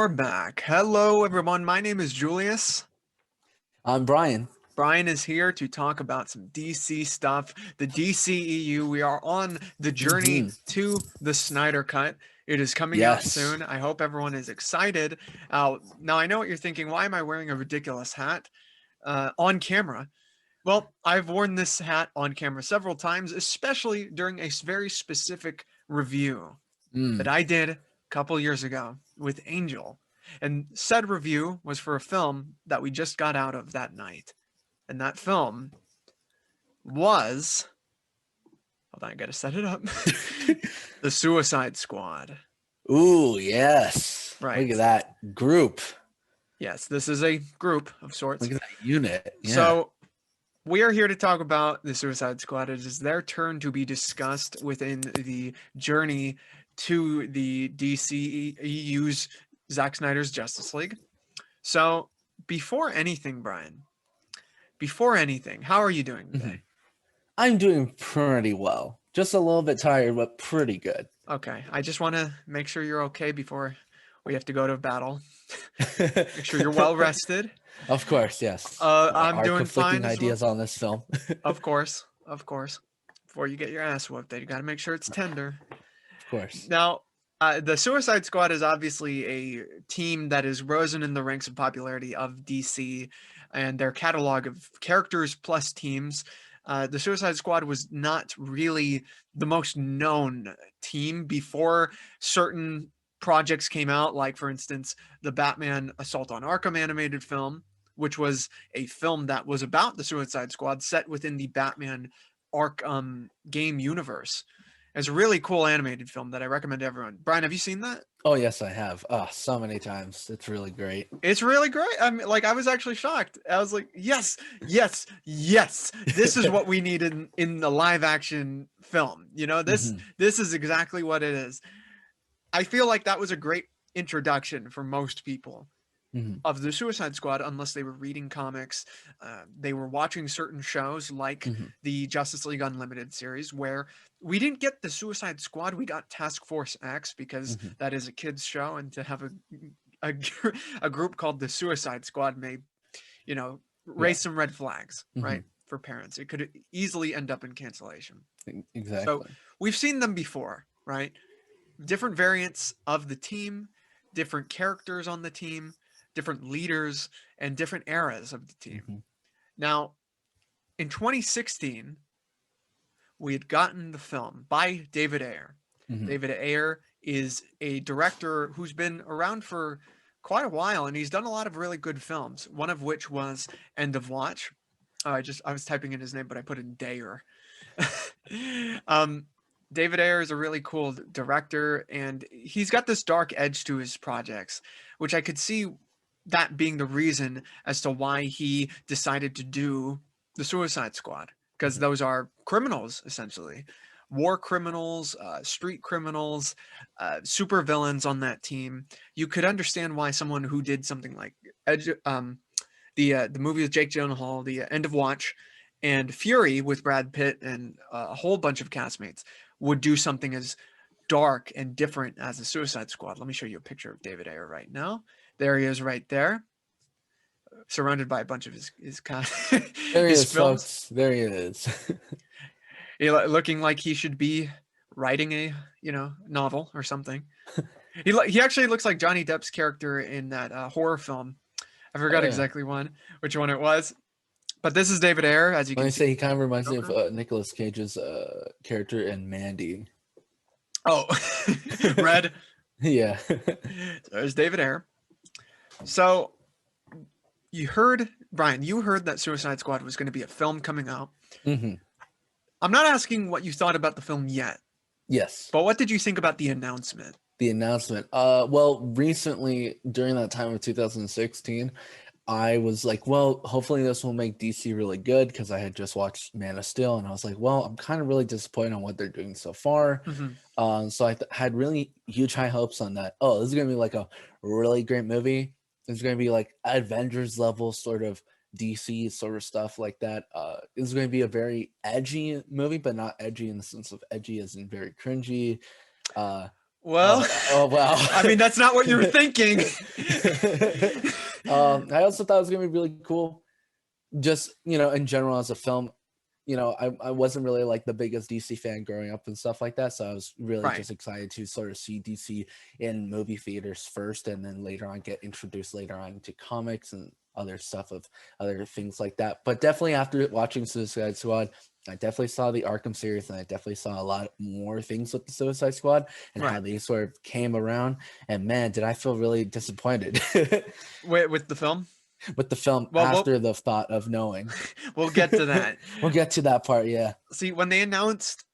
are back. Hello, everyone. My name is Julius. I'm Brian. Brian is here to talk about some DC stuff, the DCEU. We are on the journey to the Snyder Cut. It is coming out Yes. soon. I hope everyone is excited. Now, I know what you're thinking. Why am I wearing a ridiculous hat on camera? Well, I've worn this hat on camera several times, especially during a very specific review that I did a couple years ago with Angel. And said review was for a film that we just got out of that night. And that film was, hold on, I gotta set it up. The Suicide Squad. Ooh, yes. Right. Look at that group. Yes, this is a group of sorts. Look at that unit. Yeah. So we are here to talk about the Suicide Squad. It is their turn to be discussed within the journey to the DCEU's Zack Snyder's Justice League. So before anything, Brian, how are you doing today? I'm doing pretty well. Just a little bit tired, but pretty good. Okay, I just want to make sure you're okay before we have to go to battle. Make sure you're well rested. Of course, yes. I'm doing conflicting fine as ideas well. on this film. Of course. Before you get your ass whooped, you got to make sure it's tender. Of course. Now, the Suicide Squad is obviously a team that has risen in the ranks of popularity of DC and their catalog of characters plus teams. The Suicide Squad was not really the most known team before certain projects came out, like, for instance, the Batman Assault on Arkham animated film, which was a film that was about the Suicide Squad set within the Batman Arkham game universe. It's a really cool animated film that I recommend to everyone. Brian, have you seen that? Oh, yes, I have. So many times. It's really great. It's really great. I mean, I was actually shocked. I was like, yes. This is what we need in the live action film. You know, this is exactly what it is. I feel like that was a great introduction for most people of the Suicide Squad, unless they were reading comics. They were watching certain shows like the Justice League Unlimited series, where we didn't get the Suicide Squad, we got Task Force X, because that is a kids show, and to have a group called the Suicide Squad may, raise some red flags, right, for parents. It could easily end up in cancellation. Exactly. So we've seen them before, right? Different variants of the team, different characters on the team, different leaders, and different eras of the team. Now, in 2016, we had gotten the film by David Ayer. David Ayer is a director who's been around for quite a while, and he's done a lot of really good films, one of which was End of Watch. I was typing in his name, but I put in Dayer. David Ayer is a really cool director, and he's got this dark edge to his projects, which I could see that being the reason as to why he decided to do the Suicide Squad, because those are criminals, essentially. War criminals, street criminals, super villains on that team. You could understand why someone who did something like the movie with Jake Gyllenhaal, the End of Watch, and Fury with Brad Pitt and a whole bunch of castmates would do something as dark and different as the Suicide Squad. Let me show you a picture of David Ayer right now. There he is right there, surrounded by a bunch of his There he his is, films. folks. There he is. Looking like he should be writing a novel or something. He actually looks like Johnny Depp's character in that horror film. I forgot exactly which one it was. But this is David Ayer, as you can see. He kind of reminds me of Nicolas Cage's character in Mandy. Oh, Red. Yeah. There's David Ayer. So Brian, you heard that Suicide Squad was going to be a film coming out. I'm not asking what you thought about the film yet. Yes. But what did you think about the announcement? The announcement. Well, recently, during that time of 2016, I was like, well, hopefully this will make DC really good, because I had just watched Man of Steel, and I was like, well, I'm kind of really disappointed on what they're doing so far. So I had really huge high hopes on that. Oh, this is going to be like a really great movie. It's going to be like Avengers level sort of DC sort of stuff like that. It's going to be a very edgy movie, but not edgy in the sense of edgy as in very cringy. Well, Oh wow. I mean, that's not what you were thinking. I also thought it was gonna be really cool. Just, in general as a film, I wasn't really like the biggest DC fan growing up and stuff like that. So I was really Right. just excited to sort of see DC in movie theaters first, and then later on get introduced later on to comics and other stuff of other things like that. But definitely after watching Suicide Squad, I definitely saw the Arkham series, and I definitely saw a lot more things with the Suicide Squad and how Right. they sort of came around. And man, did I feel really disappointed With the film. with the film Well, after the thought of knowing. we'll get to that. We'll get to that part, yeah. See, when they announced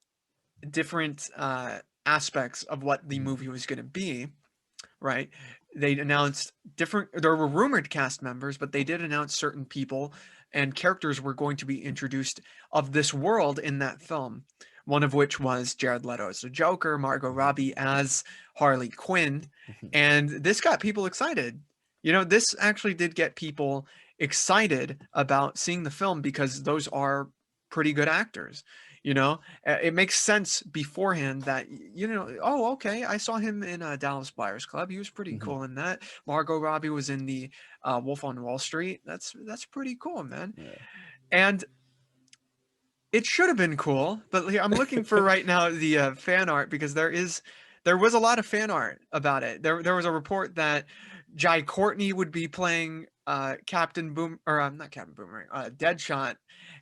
different aspects of what the movie was going to be, right? They announced different. There were rumored cast members, but they did announce certain people and characters were going to be introduced of this world in that film. One of which was Jared Leto as the Joker, Margot Robbie as Harley Quinn, Mhm. and this got people excited. This actually did get people excited about seeing the film because those are pretty good actors. It makes sense beforehand that oh, okay, I saw him in Dallas Buyers Club. He was pretty Mhm. cool in that. Margot Robbie was in the Wolf on Wall Street. That's pretty cool, man. Yeah. And it should have been cool, but I'm looking for right now the fan art because there was a lot of fan art about it. There was a report that Jai Courtney would be playing Captain Boom, or not Captain Boomerang, Deadshot,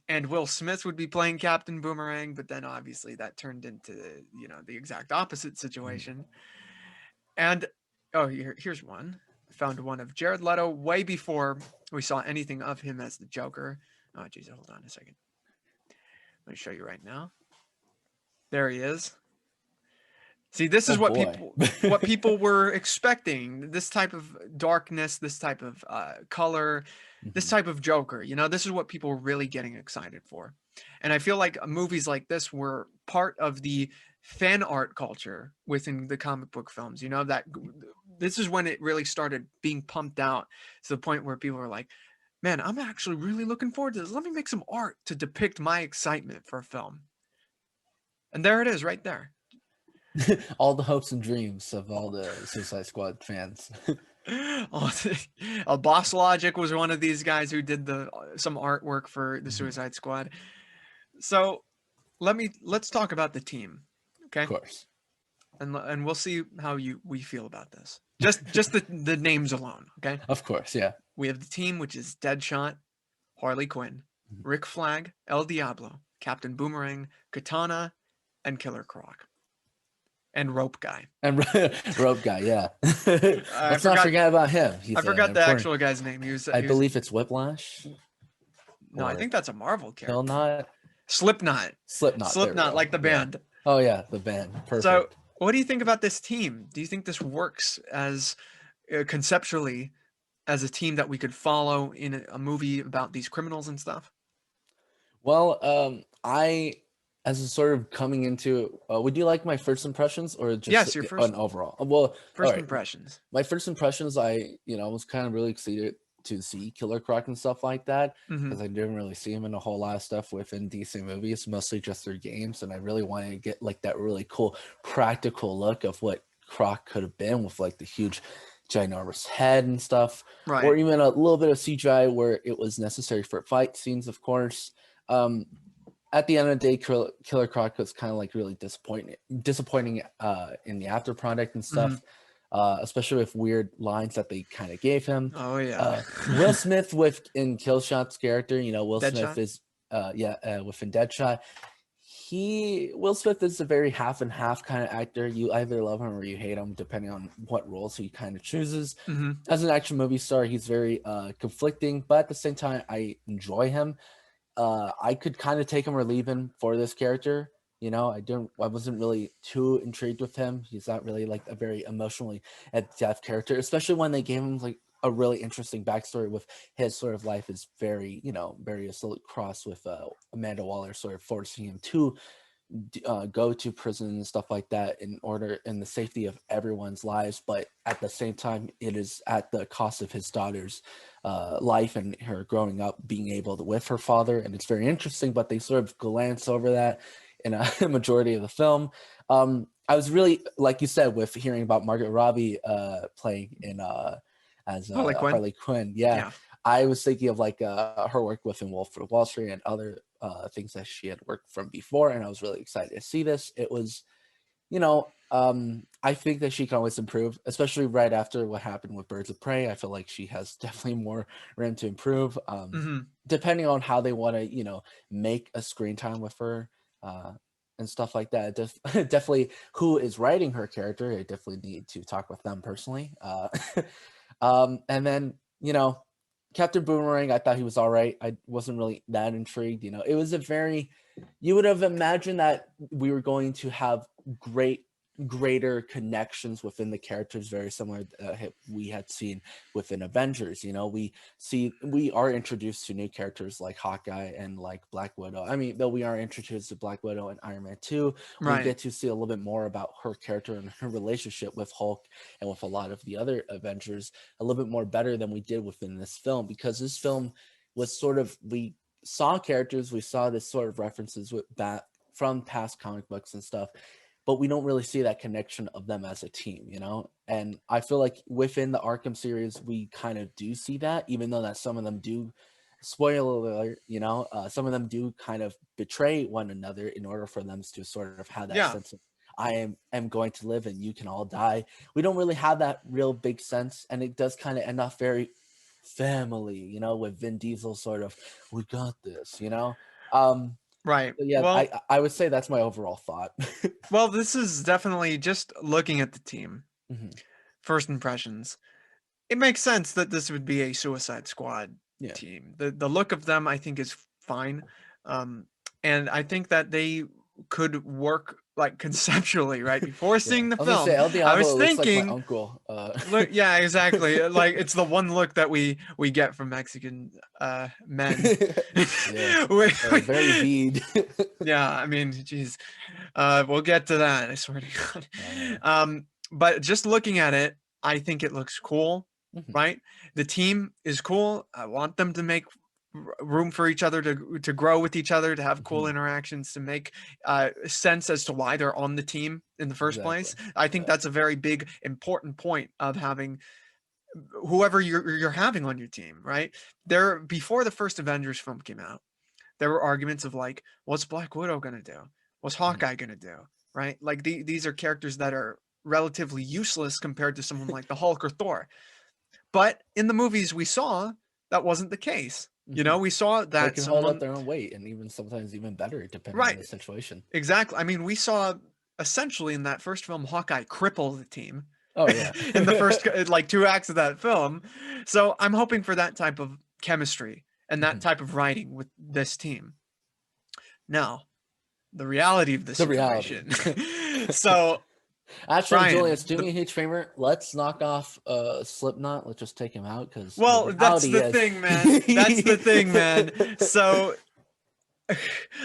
and Will Smith would be playing Captain Boomerang. But then obviously that turned into the exact opposite Mhm. situation. And oh, here's one. I found one of Jared Leto way before we saw anything of him as the Joker. Oh, geez, hold on a second. Let me show you right now. There he is. See, this Oh is what boy. people were expecting. This type of darkness, this type of color, this Mhm. type of Joker. This is what people were really getting excited for. And I feel like movies like this were part of the fan art culture within the comic book films. That this is when it really started being pumped out to the point where people were like, man, I'm actually really looking forward to this. Let me make some art to depict my excitement for a film. And there it is right there. All the hopes and dreams of all the Suicide Squad fans. Boss Logic was one of these guys who did some artwork for the Mhm. Suicide Squad. So let's talk about the team, Of okay? course. And we'll see how we feel about this. Just the names alone, okay? Of course, yeah. We have the team, which is Deadshot, Harley Quinn, Mhm. Rick Flag, El Diablo, Captain Boomerang, Katana, and Killer Croc, and Rope Guy. And Rope Guy, yeah. I Let's not forgot forget about him. I He's an forgot the important. actual guy's name. He was I he was believe it's Whiplash no, I or think that's a Marvel character. Hillknot. Slipknot. Slipknot. There we Slipknot, go. like the Yeah. band. Oh yeah, the band. So, Perfect. what do you think about this team? Do you think this works as conceptually as a team that we could follow in a movie about these criminals and stuff? Well, I, as a sort of coming into, would you like my first impressions or just Yes, your an overall? Well, all first right. impressions. My first impressions, I, was kind of really excited to see Killer Croc and stuff like that Mm-hmm. because I didn't really see him in a whole lot of stuff within DC movies, mostly just their games, and I really wanted to get like that really cool practical look of what Croc could have been with like the huge ginormous head and stuff, or Right. even a little bit of CGI where it was necessary for fight scenes, of course. Um, at the end of the day, Killer Croc was kind of like really disappointing in the after product and Mm-hmm. stuff, especially with weird lines that they kind of gave him. Oh yeah. Will Smith in Killshot's character, Will Smith Deadshot. is within Deadshot. Will Smith is a very half and half kind of actor. You either love him or you hate him, depending on what roles he kind of chooses. Mm-hmm. As an action movie star, he's very conflicting, but at the same time, I enjoy him. I could kind of take him or leave him for this character. I wasn't really too intrigued with him. He's not really like a very emotionally at-depth character, especially when they gave him like a really interesting backstory with his sort of life is very, very cross with Amanda Waller sort of forcing him to go to prison and stuff like that in the safety of everyone's lives, but at the same time it is at the cost of his daughter's life and her growing up being able to with her father. And it's very interesting, but they sort of glance over that in a majority of the film. I was really, like you said, with hearing about Margaret Robbie playing in as Harley Quinn. Harley Quinn. Yeah, Yeah. I was thinking of like her work within Wolf of Wall Street and other things that she had worked from before, and I was really excited to see this. It was, I think that she can always improve, especially right after what happened with Birds of Prey. I feel like she has definitely more room to improve. Hmm. Depending on how they want to, make a screen time with her, uh, and stuff like that. Definitely, who is writing her character? I definitely need to talk with them personally. And then, Captain Boomerang, I thought he was all right. I wasn't really that intrigued. It was a very, you would have imagined that we were going to have greater connections within the characters, very similar we had seen within Avengers. We are introduced to new characters like Hawkeye and like Black Widow. I mean, though we are introduced to Black Widow and Iron Man 2, we Right. get to see a little bit more about her character and her relationship with Hulk and with a lot of the other Avengers a little bit more better than we did within this film, because this film was sort of, we saw characters, we saw this sort of references with that from past comic books and stuff, but we don't really see that connection of them as a team, And I feel like within the Arkham series, we kind of do see that, even though that some of them do, spoiler alert, some of them do kind of betray one another in order for them to sort of have that Yeah. sense of, I am going to live and you can all die. We don't really have that real big sense, and it does kind of end off very family, with Vin Diesel sort of, we got this. Right. Yeah, I would say that's my overall thought. Well, this is definitely just looking at the team. Mhm. First impressions. It makes sense that this would be a Suicide Squad Yeah. team. The look of them, I think, is fine, and I think that they could work like conceptually. Right before Yeah. seeing the I was gonna say film, El I was Diablo looks like my thinking, uncle. look, yeah, exactly. Like it's the one look that we get from Mexican men. Yeah. Very We- bead. yeah, I mean, geez, we'll get to that. I swear to God. Yeah. But just looking at it, I think it looks cool, Mhm. right? The team is cool. I want them to make room for each other to grow with each other, to have cool Mhm. interactions, to make sense as to why they're on the team in the first Exactly. place. I think Yeah. that's a very big, important point of having whoever you're having on your team, right? There before the first Avengers film came out, there were arguments of like, what's Black Widow gonna do? What's Mhm. Hawkeye gonna do? Right? Like these are characters that are relatively useless compared to someone like the Hulk or Thor. But in the movies we saw, that wasn't the case. Mhm. We saw They that can hold up someone, their own weight, and even sometimes even better depending on right, the situation. exactly. I mean, we saw essentially in that first film Hawkeye cripple the team Oh yeah. in the first like 2 acts of that film. So I'm hoping for that type of chemistry and that Mhm. type of writing with this team. Now, the reality of the The reality. situation. So, Actually, Brian, Julius, do me a huge favor. Let's knock off Slipknot. Let's just take him out, because the well, that's reality the is thing, man. That's the thing, man. So,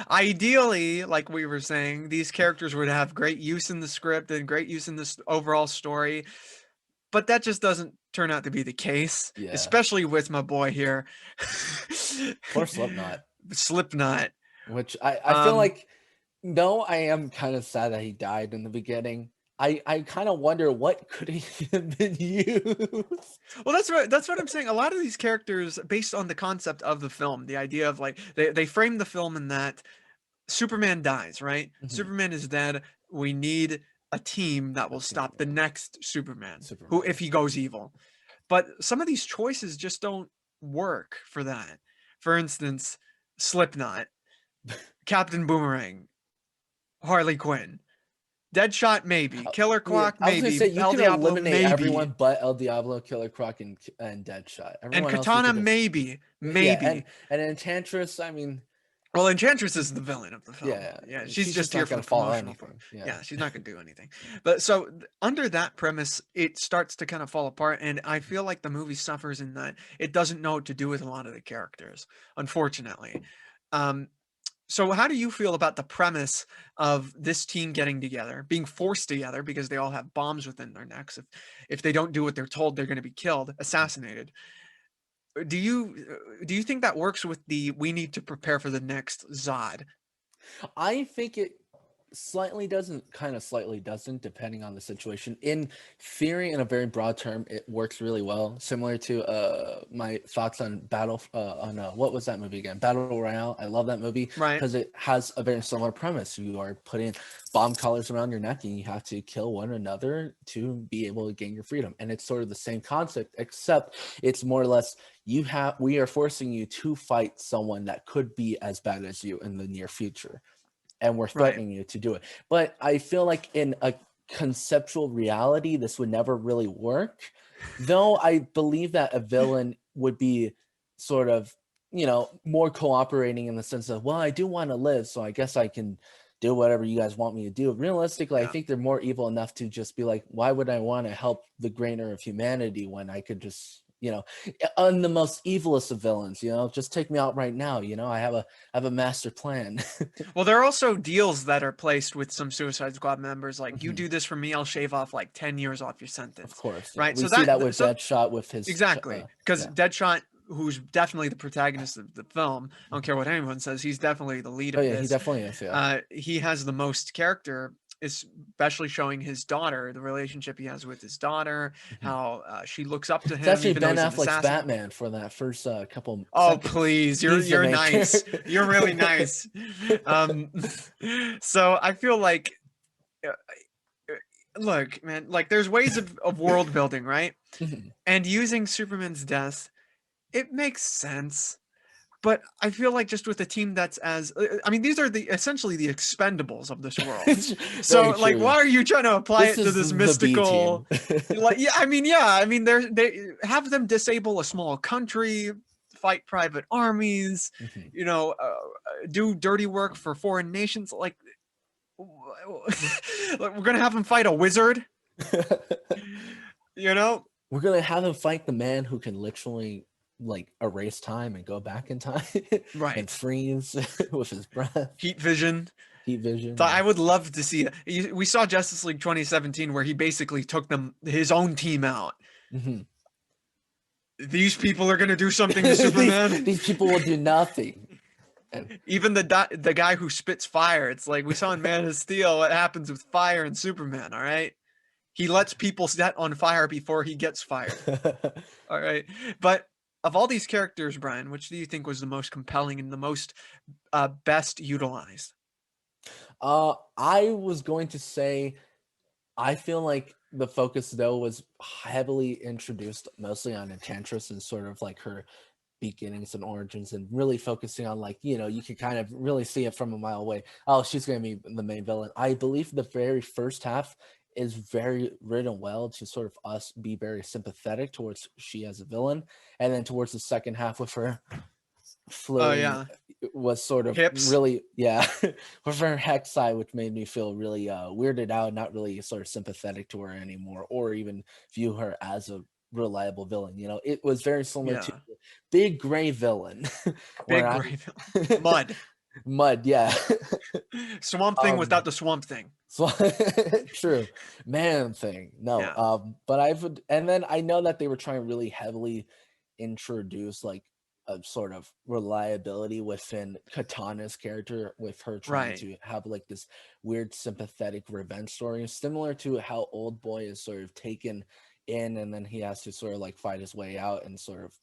ideally, like we were saying, these characters would have great use in the script and great use in this overall story, but that just doesn't turn out to be the case, Yeah. especially with my boy here. Poor Slipknot. Slipknot. Which I feel Um, like, no, I am kind of sad that he died in the beginning. I kind of wonder what could he have been used. Well, that's what I'm saying. A lot of these characters, based on the concept of the film, the idea of like they frame the film in that Superman dies, right? Mhm. Superman is dead. We need a team that A will team, stop the yeah. next Superman, who Superman. if he goes evil. But some of these choices just don't work for that. For instance, Slipknot, Captain Boomerang, Harley Quinn, Deadshot maybe, Killer Yeah, Croc I was gonna maybe, say you El can Diablo eliminate maybe, everyone but El Diablo, Killer Croc, and Deadshot. and Everyone else you Katana could just, maybe, yeah, and maybe. and Enchantress. I mean, Well, Enchantress is the villain of the film. yeah, Yeah, she's she's just just here not for the gonna follow promotional part. anything. Yeah. Yeah, she's not going to do anything. But so under that premise, it starts to kind of fall apart, and I feel like the movie suffers in that it doesn't know what to do with a lot of the characters, unfortunately. Um, so how do you feel about the premise of this team getting together, being forced together because they all have bombs within their necks? If they don't do what they're told, they're going to be killed, assassinated. Do you think that works with the we need to prepare for the next Zod? I think it. slightly doesn't, kind of slightly doesn't, depending on the situation. In theory, in a very broad term, it works really well. Similar to my thoughts on what was that movie again? Battle Royale. I love that movie Right. because it has a very similar premise. You are putting bomb collars around your neck and you have to kill one another to be able to gain your freedom. And it's sort of the same concept, except it's more or less we are forcing you to fight someone that could be as bad as you in the near future, and we're Right. threatening you to do it. But I feel like in a conceptual reality, this would never really work. Though I believe that a villain would be sort of, more cooperating in the sense of, well, I do want to live, so I guess I can do whatever you guys want me to do. Realistically, I Yeah. think they're more evil enough to just be like, why would I want to help the grainer of humanity when I could just, on the most evilest of villains, just take me out right now. I have a master plan. Well, there are also deals that are placed with some Suicide Squad members, like you Mhm. do this for me, I'll shave off like 10 years off your Of sentence, course, yeah. right? We So see that with so Deadshot with his exactly, because yeah. Deadshot, who's definitely the protagonist of the film, I don't care what anyone says, he's definitely the lead Oh of yeah, he this. definitely is, yeah. He has the most character, especially showing his daughter, the relationship he has with his daughter, Mhm. how she looks up to It's him, actually even though Ben he's an Affleck's assassin. Batman for that first couple Oh, seconds. please. You're He's the you're main nice. character. You're really nice. Um, so I feel like, uh, look, man, like there's ways of world building, right? Mhm. And using Superman's death, it makes sense. But I feel like just with a team that's I mean, these are essentially the expendables of this world. It's So very like, why true. are you trying to apply This it to is this the B mystical, team. like, I mean, they have them disable a small country, fight private armies, Mhm. you know, do dirty work for foreign nations. Like, like we're gonna have them fight a wizard, you know? We're gonna have him fight the man who can literally like erase time and go back in time and Right. freeze with his breath, Heat vision. heat vision. So Yeah. I would love to see it. We saw Justice League 2017 where he basically took his own team out. Mhm. These people are going to do something to these Superman. these people will do nothing. And Even the guy who spits fire. It's like we saw in Man of Steel what happens with fire and Superman, all right? He lets people set on fire before he gets fired. All right. But of all these characters, Brian, which do you think was the most compelling and the most best utilized? I was going to say I feel like the focus though was heavily introduced mostly on Enchantress and sort of like her beginnings and origins, and really focusing on like, you can kind of really see it from a mile away. Oh, she's going to be the main villain. I believe the very first half is very written well to sort of us be very sympathetic towards she as a villain, and then towards the second half with her Oh flowing yeah. was sort of Hips. really, yeah, with her hex side, which made me feel really weirded out, not really sort of sympathetic to her anymore, or even view her as a reliable villain. It was very similar to Yeah. Big Gray Villain, where Big I gray villain. Mud. Mud, yeah. Swamp Thing um without the Swamp Thing. so true. Man thing. No. Yeah. But and then I know that they were trying really heavily introduce like a sort of reliability within Katana's character, with her trying Right. to have like this weird sympathetic revenge story, similar to how Old Boy is sort of taken in and then he has to sort of like fight his way out and sort of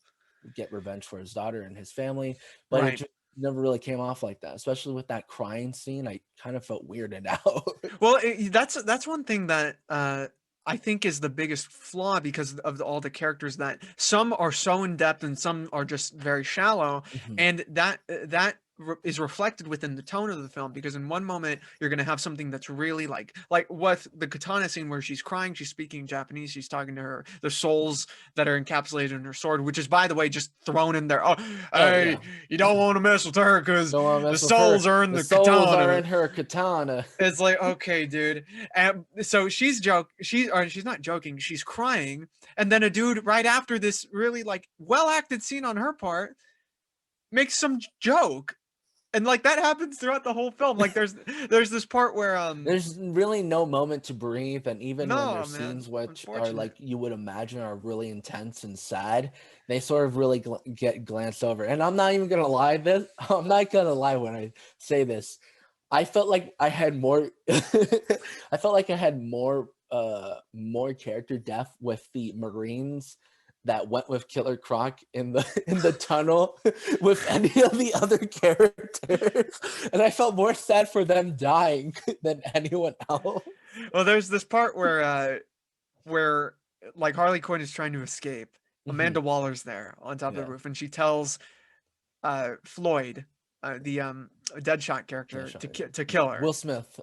get revenge for his daughter and his family. But it Right. just never really came off like that, especially with that crying scene. I kind of felt weirded out. Well, that's one thing that I think is the biggest flaw because of all the characters that some are so in depth and some are just very shallow, Mhm. and is reflected within the tone of the film. Because in one moment you're gonna have something that's really like what the katana scene where she's crying, she's speaking Japanese, she's talking to the souls that are encapsulated in her sword, which is by the way just thrown in there. Oh, Oh hey, yeah. you don't want to mess with her because Don't want to the mess with her. souls are in The the souls are katana. in her katana. It's like, okay, dude. And so she's not joking, she's crying. And then a dude right after this really like well acted scene on her part makes some joke. And like that happens throughout the whole film. Like there's this part where There's really no moment to breathe, and even when no, there's man. scenes which are like Unfortunate. you would imagine are really intense and sad, they sort of really get glanced over. And I'm not even gonna lie, I'm not gonna lie when I say this. I felt like I had more I felt like I had more character depth with the Marines that went with Killer Croc in the in the tunnel with any of the other characters. And I felt more sad for them dying than anyone else. Well, there's this part where like Harley Quinn is trying to escape. Mhm. Amanda Waller's there on top of the Yeah. roof, and she tells Floyd, the Deadshot character, Deadshot, to yeah. kill her. Will Smith.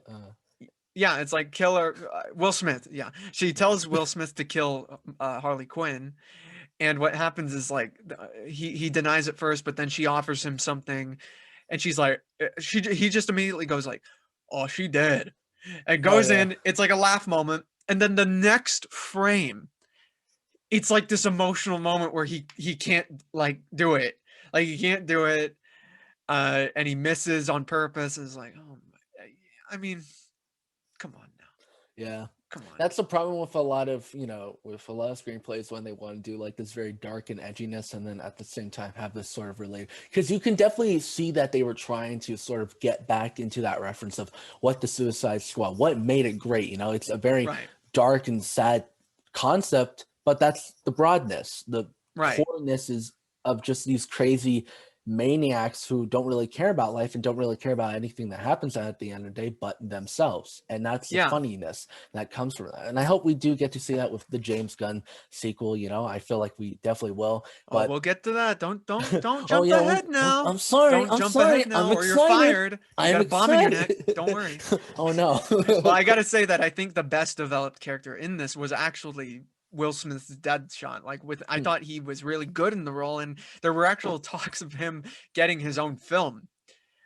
Yeah, it's like kill her. Will Smith. Yeah, she Yeah. tells Will Smith to kill Harley Quinn, and what happens is like he denies it first, but then she offers him something, and she's like he just immediately goes like, "Oh, she dead," and Oh goes yeah. in. It's like a laugh moment, and then the next frame, it's like this emotional moment where he can't like do it, like he can't do it, and he misses on purpose. It's like, oh, I mean, come on now, Yeah. come on. That's the problem with a lot of, with a lot of screenplays when they want to do like this very dark and edginess and then at the same time have this sort of relate. Because you can definitely see that they were trying to sort of get back into that reference of what the Suicide Squad, what made it great. It's a very Right, dark and sad concept, but that's the broadness. The right. coreness is of just these crazy maniacs who don't really care about life and don't really care about anything that happens at the end of the day but themselves. And that's the Yeah. funniness that comes from that. And I hope we do get to see that with the James Gunn sequel. I feel like we definitely will. Oh, But we'll get to that. Don't oh jump yeah, ahead now. I'm sorry. Don't I'm jump sorry. ahead I'm now, or you're excited. fired. You I'm got a bomb in your neck. excited. Don't worry. Oh no. Well, I gotta say that I think the best developed character in this was actually Will Smith's Deadshot. Like I Hmm. thought he was really good in the role, and there were actual talks of him getting his own film.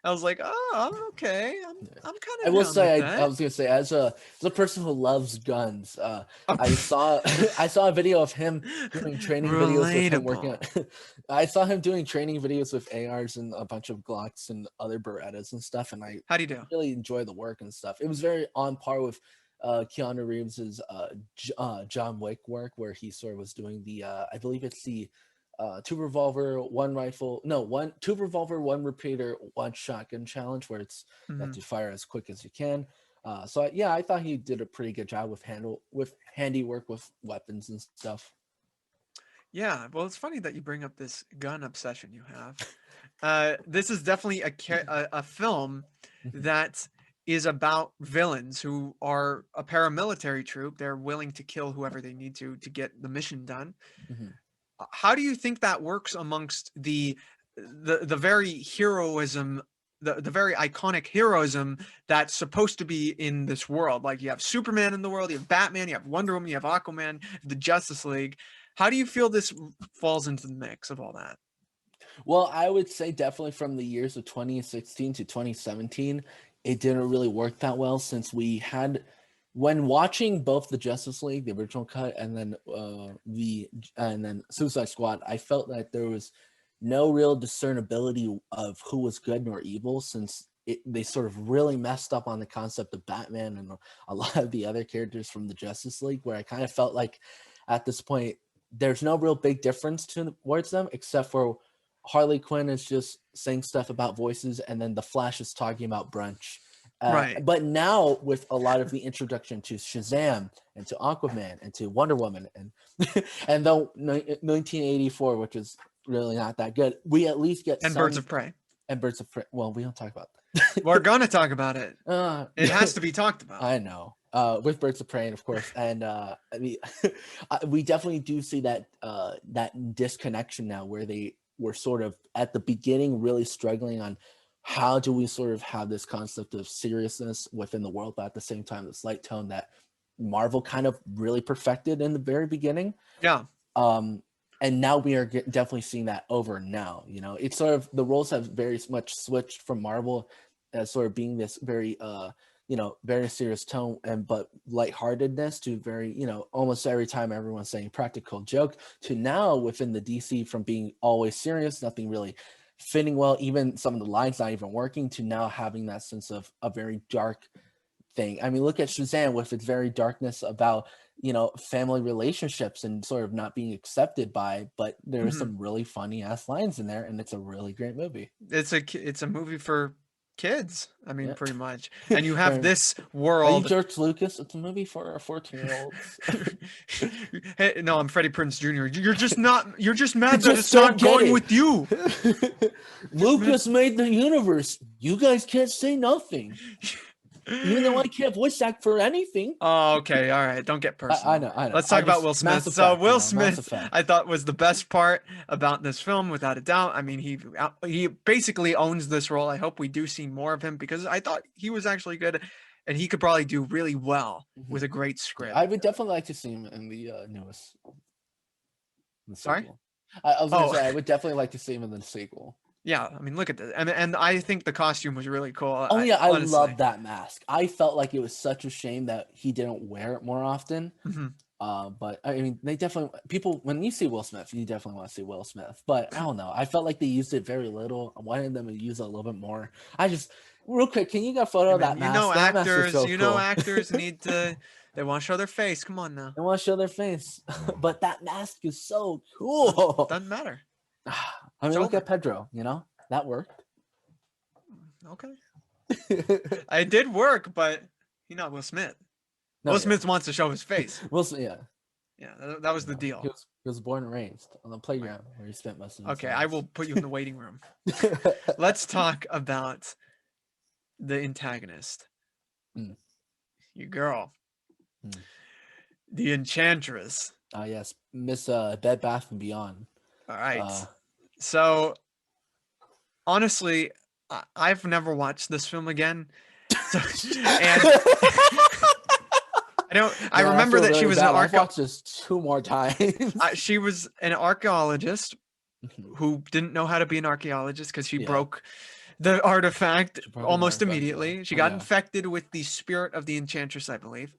I was like, oh, okay, I'm kind I of will down with say, I that. was gonna say, as a person who loves guns, Oh, I saw I saw a video of him doing training videos with him working relatable. on. I saw him doing training videos with ARs and a bunch of Glocks and other Berettas and stuff, and I How do you do? really enjoy the work and stuff. It was very on par with Keanu Reeves's John Wick work, where he sort of was doing the I believe it's the two revolver, one rifle, no, one two revolver, one repeater, one shotgun challenge, where it's you have Mhm. to fire as quick as you can. Yeah, I thought he did a pretty good job with handiwork with weapons and stuff. Yeah, well, it's funny that you bring up this gun obsession you have. This is definitely a film Mhm, that is about villains who are a paramilitary troop. They're willing to kill whoever they need to get the mission done. mhm. How do you think that works amongst the very heroism, the very iconic heroism that's supposed to be in this world? Like you have Superman in the world, you have Batman, you have Wonder Woman, you have Aquaman, the Justice League. How do you feel this falls into the mix of all that? Well, I would say definitely from the years of 2016 to 2017, it didn't really work that well since we had when watching both the Justice League, the original cut, and then Suicide Squad, I felt that there was no real discernibility of who was good nor evil since they sort of really messed up on the concept of Batman and a lot of the other characters from the Justice League, where I kind of felt like at this point there's no real big difference towards them except for Harley Quinn is just saying stuff about voices, and then the Flash is talking about brunch. Right. But now with a lot of the introduction to Shazam and to Aquaman and to Wonder Woman and and though 1984, which is really not that good, we at least get And Birds some of Prey. and Birds of Prey. Well, we don't talk about We're that. gonna talk about it. It has to be talked about. I know. With Birds of Prey, of course, and I mean, we definitely do see that disconnection now, where they were sort of at the beginning really struggling on how do we sort of have this concept of seriousness within the world, but at the same time, this light tone that Marvel kind of really perfected in the very beginning. Yeah. Um, and now we are definitely seeing that over now. It's sort of the roles have very much switched from Marvel as sort of being this very very serious tone and but lightheartedness to very, almost every time everyone's saying practical joke to now within the DC from being always serious, nothing really fitting well, even some of the lines not even working, to now having that sense of a very dark thing. I mean, look at Shazam with its very darkness about, family relationships and sort of not being accepted by, but there are Mhm. some really funny ass lines in there, and it's a really great movie. It's a movie for kids. I mean, Yeah. pretty much. And you have Fair enough. this Are you world. George Lucas? It's a movie for 14-year-olds. Hey, no, I'm Freddie Prinze Jr. You're just not. You're just mad that just it's don't not get going it. with you. Just mad. Lucas made the universe. You guys can't say nothing. Even though I can't voice act for anything. Oh, okay, all right. Don't get personal. I know. Let's I talk about just Will Smith. Mass So Effect, Will Mass Smith, Effect. I thought was the best part about this film, without a doubt. I mean, he basically owns this role. I hope we do see more of him because I thought he was actually good, and he could probably do really well with a great Yeah, script. I would definitely like to see him in the newest in the Sorry? sequel. I was gonna Oh, say I would definitely like to see him in the sequel. yeah. I mean, look at this, and I think the costume was really cool. Oh yeah, I Honestly. love that mask. I felt like it was such a shame that he didn't wear it more often. Mhm. But I mean, they definitely people when you see Will Smith, you definitely want to see Will Smith. But I don't know. I felt like they used it very little. I wanted them to use it a little bit more. I just real quick, can you get a photo Hey, of that man, mask? That mask is so cool. actors need to. They want to show their face. Come on now. They want to show their face, but that mask is so cool. Doesn't matter. I mean, look over. at Pedro. You know that worked. Okay. It did work, but you're not Will Smith. No, Will yeah. Smith wants to show his face. Wilson, yeah. Yeah, that was the He deal. was born and raised on the playground where he spent most of his Okay, life. I will put you in the waiting room. Let's talk about the antagonist. Mm. Your girl. Mm. The Enchantress. Yes, Miss Bed Bath and Beyond. All right. So, honestly, I've never watched this film again. So, and I remember that she was an I've watched this 2 more times. She was an archaeologist who didn't know how to be an archaeologist because she broke the artifact almost immediately. She got infected with the spirit of the Enchantress, I believe,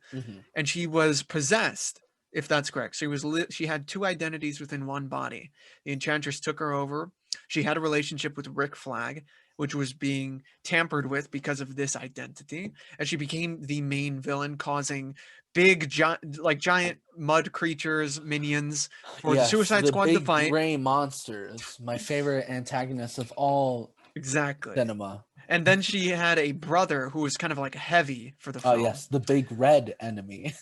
and she was possessed. If that's correct, she had 2 identities within one body. The Enchantress took her over. She had a relationship with Rick Flag, which was being tampered with because of this identity, and she became the main villain, causing big, giant mud creatures, minions for the Suicide Squad to fight. Gray monsters, my favorite antagonist of all cinema. And then she had a brother who was kind of like heavy for the film. Oh yes, the big red enemy.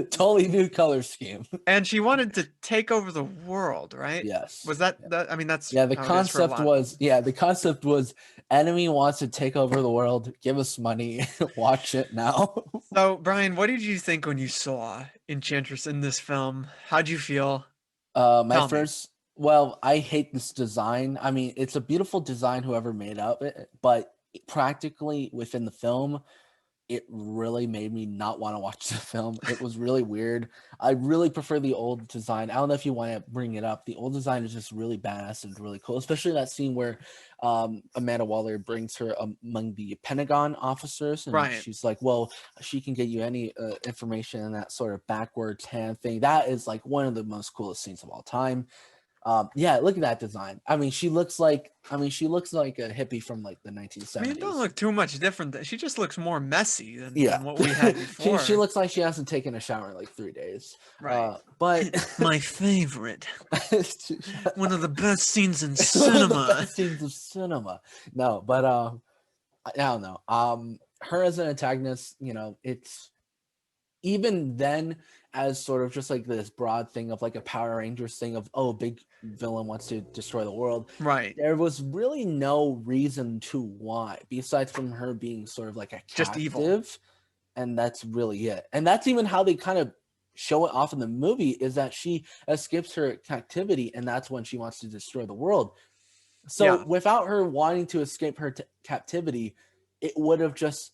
Totally new color scheme. And she wanted to take over the world, right? Yes. Was that? I mean, that's the concept was the concept was enemy wants to take over the world. Give us money. Watch it now. So Brian, what did you think when you saw Enchantress in this film? How'd you feel? Well, I hate this design. I mean, it's a beautiful design, whoever made up it, but practically within the film, it really made me not want to watch the film. It was really weird. I really prefer the old design. I don't know if you want to bring it up. The old design is just really badass and really cool, especially that scene where Amanda Waller brings her among the Pentagon officers, and she's like, well, she can get you any information in that sort of backwards hand thing. That is like one of the most coolest scenes of all time. Look at that design. I mean, she looks like a hippie from like the 1970s. I mean, it don't look too much different. She just looks more messy than what we had before. she looks like she hasn't taken a shower in like 3 days. Right. But my favorite, one of the best scenes in cinema. One of the best scenes of cinema. No, but I don't know. Her as an antagonist, it's even then as sort of just like this broad thing of like a Power Rangers thing of, oh, big villain wants to destroy the world. Right. There was really no reason to why, besides from her being sort of like a captive. Just evil. And that's really it. And that's even how they kind of show it off in the movie, is that she escapes her captivity, and that's when she wants to destroy the world. So without her wanting to escape her captivity, it would have just,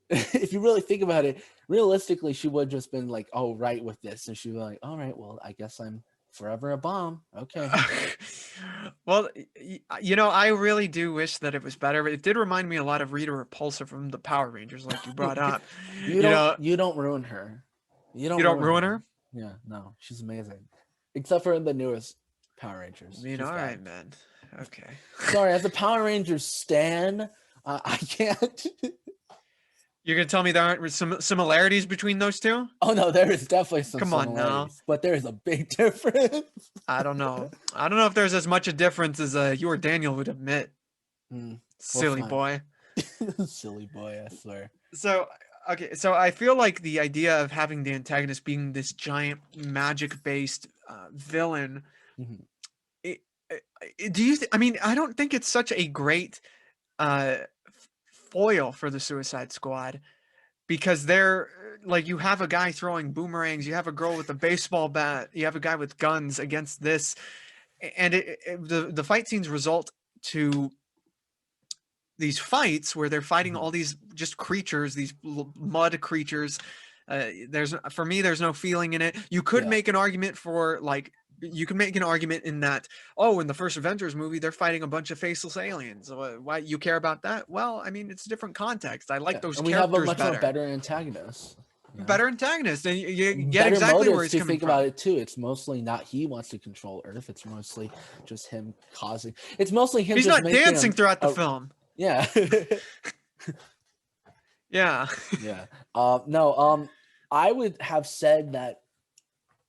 if you really think about it, realistically, she would have just been like, oh, right with this. And she'd be like, all right, well, I guess I'm forever a bomb. Okay. Well, I really do wish that it was better, but it did remind me a lot of Rita Repulsa from the Power Rangers, like you brought up. You don't ruin her. You don't ruin her? Yeah, no, she's amazing. Except for the newest Power Rangers. I mean, all right, man. Okay. Sorry, as a Power Rangers stan, I can't. You're gonna tell me there aren't some similarities between those two? Oh no, there is definitely some similarities. Come on now. But there is a big difference. I don't know if there's as much a difference as you or Daniel would admit. We'll Silly find. boy. Silly boy, I swear. So okay, so I feel like the idea of having the antagonist being this giant magic-based villain. Mhm. It, do you? I mean, I don't think it's such a great uh, foil for the Suicide Squad because they're like you have a guy throwing boomerangs, you have a girl with a baseball bat, you have a guy with guns against this, and the fight scenes result to these fights where they're fighting Mhm. all these just creatures, these mud creatures. There's for me, there's no feeling in it. You could Yeah. make an argument for like you can make an argument in that in the first Avengers movie they're fighting a bunch of faceless aliens. Why you care about that? Well, I mean it's a different context. I like Yeah. those And we have a characters much more better, better antagonist. You know? better antagonist, and you get Better exactly where motives he's to coming think about from. it too. It's mostly not he wants to control Earth. It's mostly just him causing. It's mostly him He's just not making dancing him. throughout the film. Yeah. Yeah. Yeah. No. I would have said that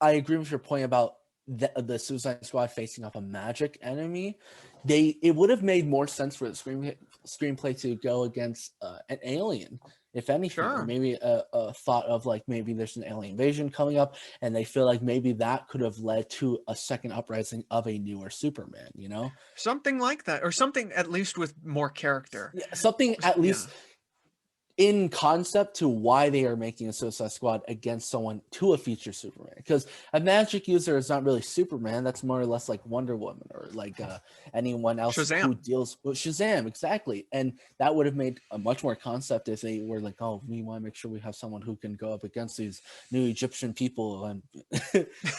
I agree with your point about the Suicide Squad facing off a magic enemy. It would have made more sense for the screenplay to go against an alien, if anything, or Sure. maybe a thought of like maybe there's an alien invasion coming up, and they feel like maybe that could have led to a second uprising of a newer Superman. You know, Something like that, or something at least with more character. yeah, something at Yeah. least in concept to why they are making a Suicide Squad against someone to a future Superman. Because a magic user is not really Superman. That's more or less like Wonder Woman or like anyone else who Shazam. deals with Shazam. Exactly. And that would have made a much more concept if they were like, oh, we want to make sure we have someone who can go up against these new Egyptian people and,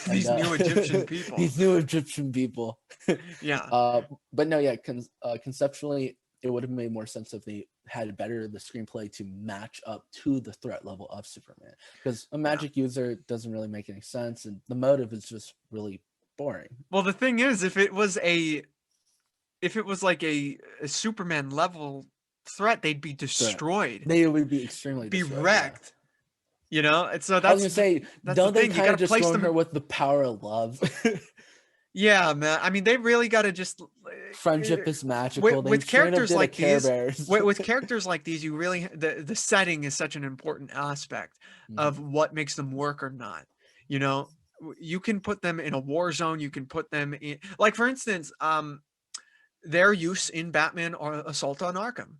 These new Egyptian people. these new Egyptian people. Yeah. But no, yeah, conceptually, it would have made more sense if they had better the screenplay to match up to the threat level of Superman. Because a magic user doesn't really make any sense, and the motive is just really boring. Well, the thing is, if it was like a Superman level threat, they'd be destroyed, They would be extremely be destroyed. wrecked. You know, and so I was gonna say, that's don't the they thing. You kind got of to just place ruin them. her with the power of love? Yeah, man. I mean, they really got to just Friendship is magical. They with straight up characters did a like Care these. Bears. With characters like these, you really the setting is such an important aspect of what makes them work or not. You know, you can put them in a war zone. You can put them in, like for instance, their use in Batman or Assault on Arkham.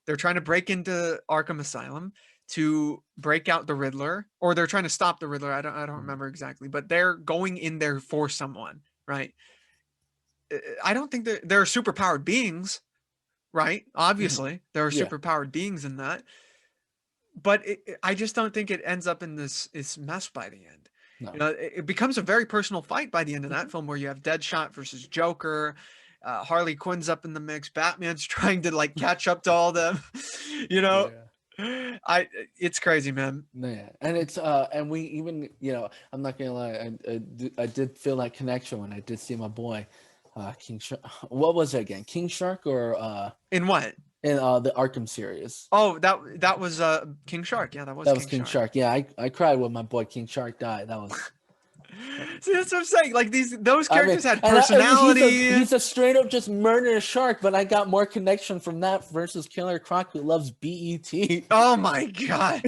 They're trying to break into Arkham Asylum to break out the Riddler, or they're trying to stop the Riddler. I don't remember exactly, but they're going in there for someone, right? I don't think they're superpowered beings, right? Obviously, there are Yeah. superpowered beings in that, but I just don't think it ends up in this mess by the end. No. You know, it becomes a very personal fight by the end of that film, where you have Deadshot versus Joker. Harley Quinn's up in the mix. Batman's trying to like catch up to all them. You know, Yeah. it's crazy, man. Yeah, and it's and we even I'm not gonna lie, I did feel that connection when I did see my boy, King Shark. What was it again, King Shark or In what? in the Arkham series? Oh, that was King Shark. Yeah, that was King Shark. Yeah, I cried when my boy King Shark died. That was. See, that's what I'm saying. Like those I mean, characters had and personality. he's a straight up just murderous shark, but I got more connection from that versus Killer Croc who loves BET. Oh my god.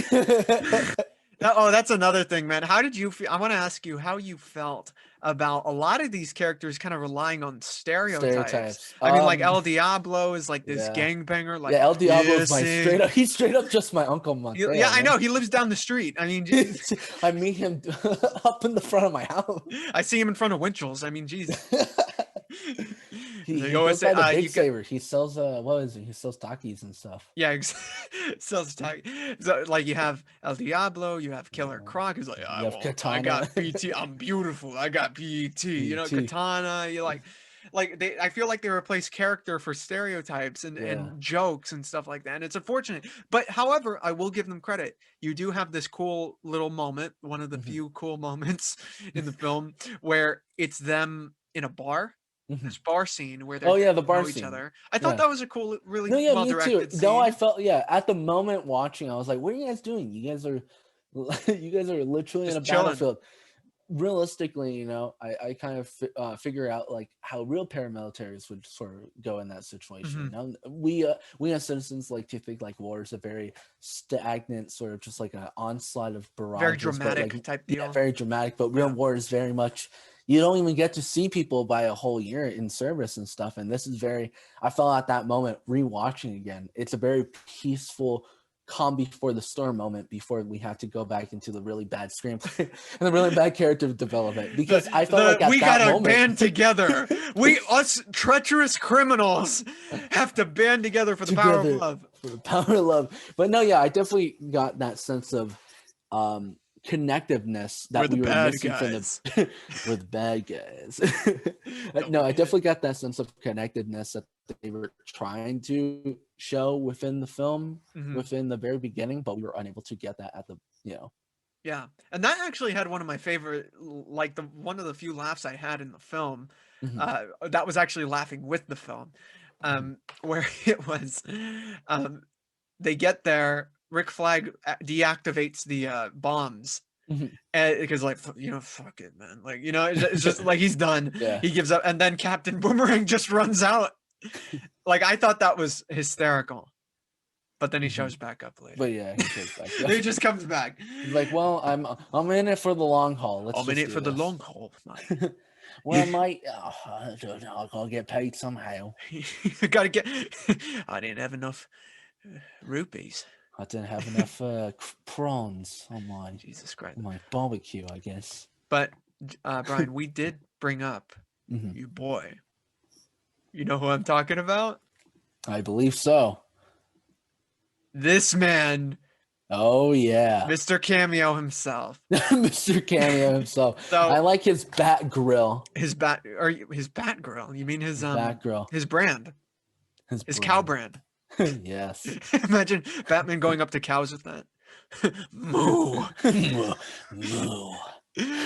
Oh, that's another thing, man. How did you feel? I want to ask you how you felt about a lot of these characters kind of relying on stereotypes. I mean, like El Diablo is like this gangbanger. Like, El Diablo is he's straight up just my Uncle Mateo. Yeah, I know. He lives down the street. I mean, I meet him up in the front of my house. I see him in front of Winchell's. I mean, Jesus. He goes by the Big Saver. He sells what is it? He sells Takis and stuff. Yeah, sells Takis. So, like you have El Diablo, you have Killer Croc. He's like, I got BT. I'm beautiful. I got BET. You know, Katana. You like they. I feel like they replace character for stereotypes and jokes and stuff like that. And it's unfortunate. But however, I will give them credit. You do have this cool little moment, one of the few cool moments in the film, where it's them in a bar. This bar scene where they're the bar each scene. other. I thought that was a cool, really well directed scene. No, I felt at the moment watching, I was like, "What are you guys doing? You guys are literally just in a battlefield." realistically, I kind of figure out like how real paramilitaries would sort of go in that situation. We as citizens like to think like war is a very stagnant sort of just like an onslaught of Very barrages, but like dramatic type deal. very dramatic. But real war is very much, you don't even get to see people by a whole year in service and stuff. And this is I felt at that moment rewatching again. It's a very peaceful calm before the storm moment before we have to go back into the really bad screenplay and the really bad character development, because I felt like at we that gotta band together. Us treacherous criminals have to band together for the power of love. For the power of love. But no, yeah, I definitely got that sense of connectiveness that we were missing guys. from with bad guys. No, I definitely got that sense of connectedness that they were trying to show within the film, within the very beginning, but we were unable to get that at the, Yeah, and that actually had one of my favorite, like one of the few laughs I had in the film. That was actually laughing with the film, where it was, they get there, Rick Flag deactivates the bombs, and because like fuck it, man, like it's just like he's done. He gives up, and then Captain Boomerang just runs out. Like I thought that was hysterical. But then he shows back up later. But yeah, he shows back up. He just comes back. He's like, well, I'm in it for the long haul. I'm in it for the long haul. Well, mate, I don't know. I gotta get paid somehow. Gotta get. I didn't have enough rupees. I didn't have enough prawns on my Jesus Christ, my barbecue, I guess. But Brian, we did bring up you boy. You know who I'm talking about? I believe so. This man. Oh yeah, Mr. Cameo himself. Mr. Cameo himself. So I like his bat grill. His bat grill. You mean his bat grill? His brand. His cow brand. Yes. Imagine Batman going up to cows with that. Moo. Moo.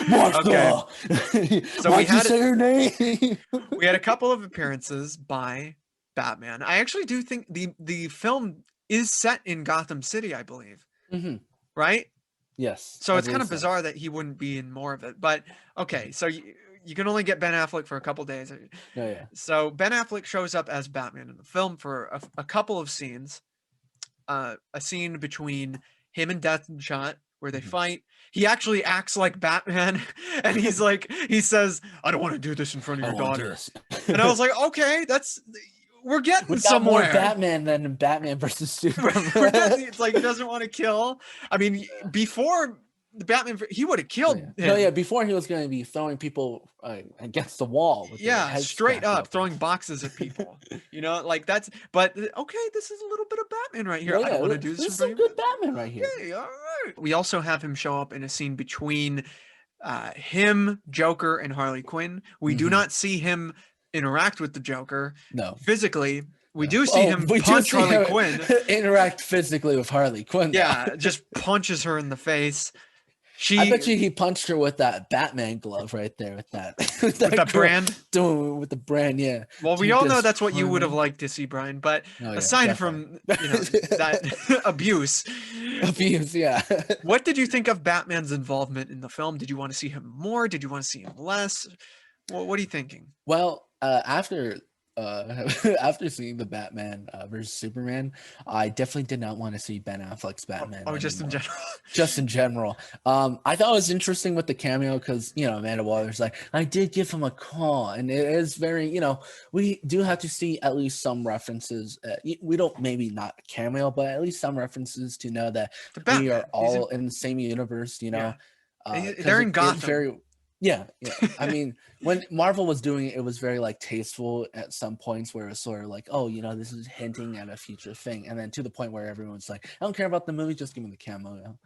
Martha. Okay. So we had say her name. We had a couple of appearances by Batman. I actually do think the film is set in Gotham City, I believe. Right? Yes. So it's kind of bizarre that he wouldn't be in more of it. But okay, so you can only get Ben Affleck for a couple days. Yeah. So Ben Affleck shows up as Batman in the film for a couple of scenes. A scene between him and Deathshot where they fight. He actually acts like Batman, and he says, "I don't want to do this in front of your daughter." And I was like, okay, we're getting somewhere. More Batman than Batman versus Superman. It's like he doesn't want to kill. I mean, before the Batman, he would have killed him. No, yeah, before he was going to be throwing people against the wall. With straight up throwing boxes at people. Like that's. But okay, this is a little bit of Batman right here. I don't want to do this. This is some good Batman right here. Okay, all right. We also have him show up in a scene between him, Joker, and Harley Quinn. We do not see him interact with the Joker. No, physically. We do see him punch Harley Quinn. Interact physically with Harley Quinn. Yeah, just punches her in the face. I bet you he punched her with that Batman glove right there, with that brand. With the brand, yeah. Well, we all know that's what you would have liked to see, Brian. But aside from that abuse, yeah. What did you think of Batman's involvement in the film? Did you want to see him more? Did you want to see him less? What are you thinking? Well, after seeing the Batman versus Superman, I definitely did not want to see Ben Affleck's Batman. Just in general. Just in general. I thought it was interesting with the cameo because Amanda Waller's like, I did give him a call, and it is very we do have to see at least some references. We don't maybe not a cameo, but at least some references to know that we are all in the same universe. Yeah. They're in Gotham. Yeah. I mean, when Marvel was doing it, it was very tasteful at some points where it's sort of like, oh, this is hinting at a future thing, and then to the point where everyone's like, I don't care about the movie, just give me the cameo,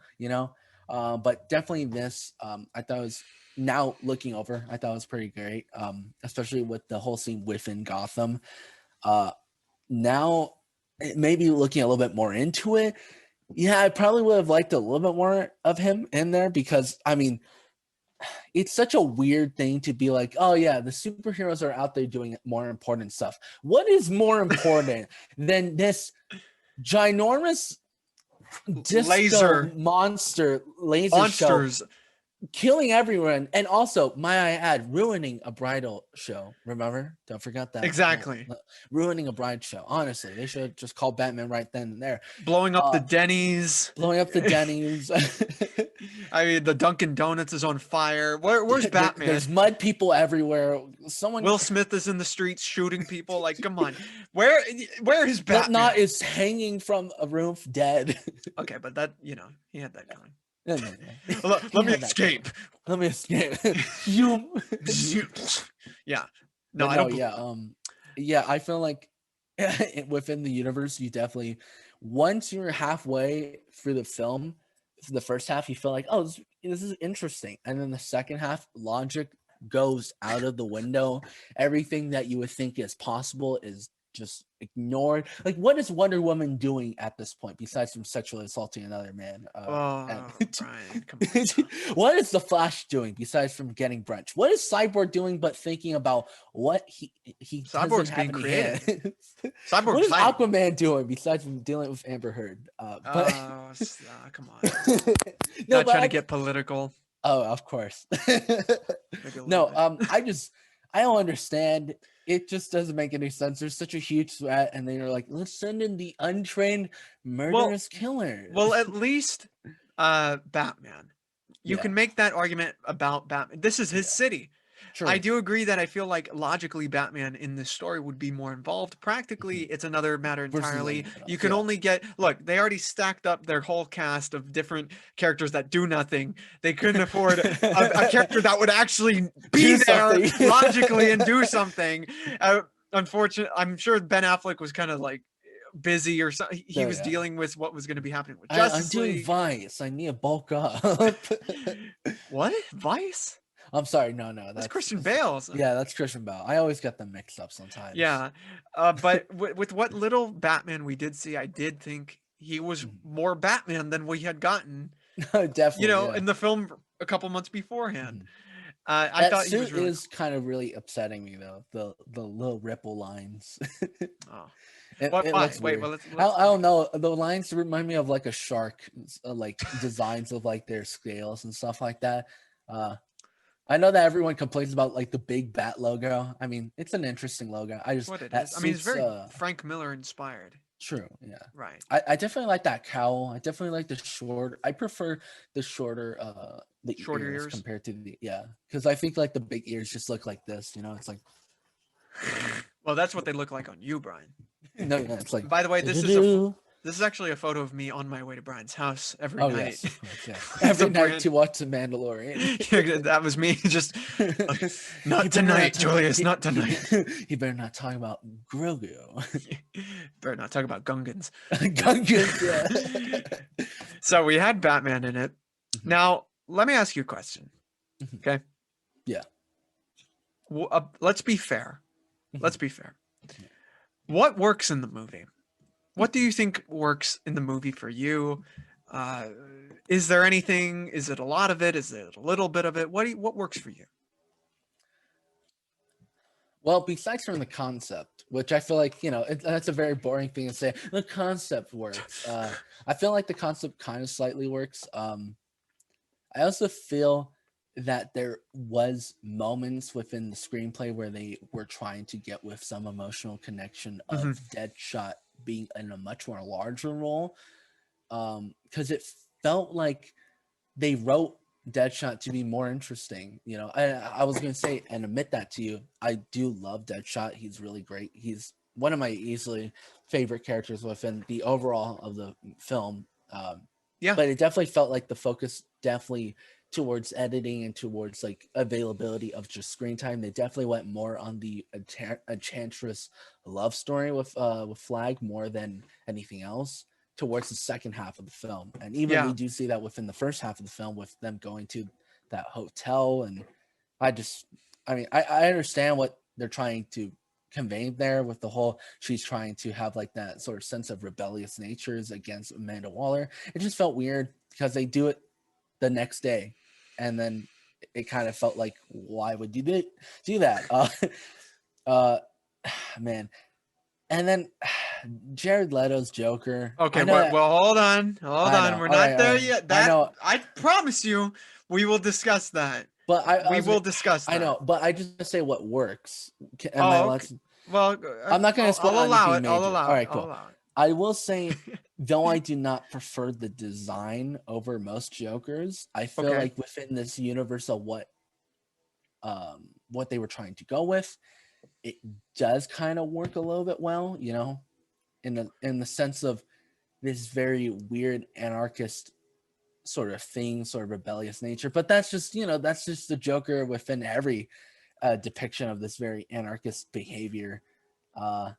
But definitely this, I thought was, now looking over, I thought it was pretty great, especially with the whole scene within Gotham. Now, maybe looking a little bit more into it, yeah, I probably would have liked a little bit more of him in there because, I mean, it's such a weird thing to be like, oh yeah, the superheroes are out there doing more important stuff. What is more important than this ginormous laser monsters show killing everyone, and also, might I add, ruining a bridal show. Remember? Don't forget that. Exactly. Ruining a bride show. Honestly, they should just call Batman right then and there. Blowing up the Denny's. Blowing up the Denny's. I mean, the Dunkin' Donuts is on fire. Where's Batman? There's mud people everywhere. Someone. Will Smith is in the streets shooting people. Like, come on, where is Batman? Slipknot is hanging from a roof dead. Okay, but that, he had that going. No. Let me escape. Let me escape. You. Yeah. No, But I don't. Yeah. I feel like within the universe, you definitely, once you're halfway through the film, the first half, you feel like, oh, this is interesting, and then the second half, logic goes out of the window. Everything that you would think is possible is just ignored. Like, what is Wonder Woman doing at this point besides from sexually assaulting another man? Brian, come on. What is the Flash doing besides from getting brunch? What is Cyborg doing but thinking about what he Cyborg's doesn't have being any creative. hands? Cyborg's What is hiding. Aquaman doing besides from dealing with Amber Heard? But Come on. no, Not trying to get political. Oh, of course. Maybe a little bit. I don't understand. It just doesn't make any sense. There's such a huge threat, and they're like, let's send in the untrained murderous killer. Well, at least Batman. You Yeah. can make that argument about Batman. This is his city. True. I do agree that I feel like logically Batman in this story would be more involved. Practically, it's another matter entirely. You can only look, they already stacked up their whole cast of different characters that do nothing. They couldn't afford a character that would actually be there logically and do something. Unfortunately, I'm sure Ben Affleck was kind of like busy or something. He was dealing with what was going to be happening with Justice League. I'm doing Vice. I need to bulk up. What? Vice? I'm sorry. No, that's Christian Bale. Yeah, that's Christian Bale. I always get them mixed up sometimes. Yeah, but with what little Batman we did see, I did think he was more Batman than we had gotten. Definitely. In the film a couple months beforehand. I that thought suit he was really is kind of really upsetting me though. The little ripple lines. Oh. It Wait, let's I don't know. The lines remind me of like a shark, like designs of like their scales and stuff like that. I know that everyone complains about like the big bat logo. I mean, it's an interesting logo. What it is. I mean, it's very Frank Miller inspired. True. Yeah. Right. I definitely like that cowl. I definitely like the short. I prefer the shorter shorter ears compared to because I think like the big ears just look like this. It's like. Well, that's what they look like on you, Brian. No, it's like. By the way, this is actually a photo of me on my way to Brian's house every night. Yes, of course, yeah. Every night to watch The Mandalorian. That was me. Just not tonight, Julius. Not tonight. You better not talk about Grogu. Better not talk about Gungans. Gungans, yeah. So we had Batman in it. Now let me ask you a question. Okay. Yeah. Let's be fair. Let's be fair. What works in the movie? What do you think works in the movie for you? Is there anything? Is it a lot of it? Is it a little bit of it? What works for you? Well, besides from the concept, which I feel like, that's a very boring thing to say. The concept works. I feel like the concept kind of slightly works. I also feel that there was moments within the screenplay where they were trying to get with some emotional connection of Deadshot being in a much more larger role, because it felt like they wrote Deadshot to be more interesting. I was going to say and admit that to you. I do love Deadshot. He's really great. He's one of my easily favorite characters within the overall of the film. But it definitely felt like the focus definitely towards editing and towards like availability of just screen time. They definitely went more on the enchantress love story with Flag more than anything else towards the second half of the film. And even we do see that within the first half of the film with them going to that hotel. And I understand what they're trying to convey there with the whole, she's trying to have like that sort of sense of rebellious natures against Amanda Waller. It just felt weird because they do it the next day. And then it kind of felt like, why would you do that? Man. And then Jared Leto's Joker. Okay, I know that. well, hold on, I know. We're All right, not all there right. yet. I That know, I promise you, we will discuss that. but I We was. will discuss I that. know, but I just say what works. Am I Oh, allowed okay. to? Well, I'm not going to spoil I'll allow anything it. I'll major. allow All it. right, I'll cool. allow I will say, though I do not prefer the design over most Jokers, I it. feel Okay. like within this universe of what they were trying to go with, it does kind of work a little bit well, in the sense of this very weird anarchist sort of thing, sort of rebellious nature. But that's just the Joker within every depiction of this very anarchist behavior. Uh,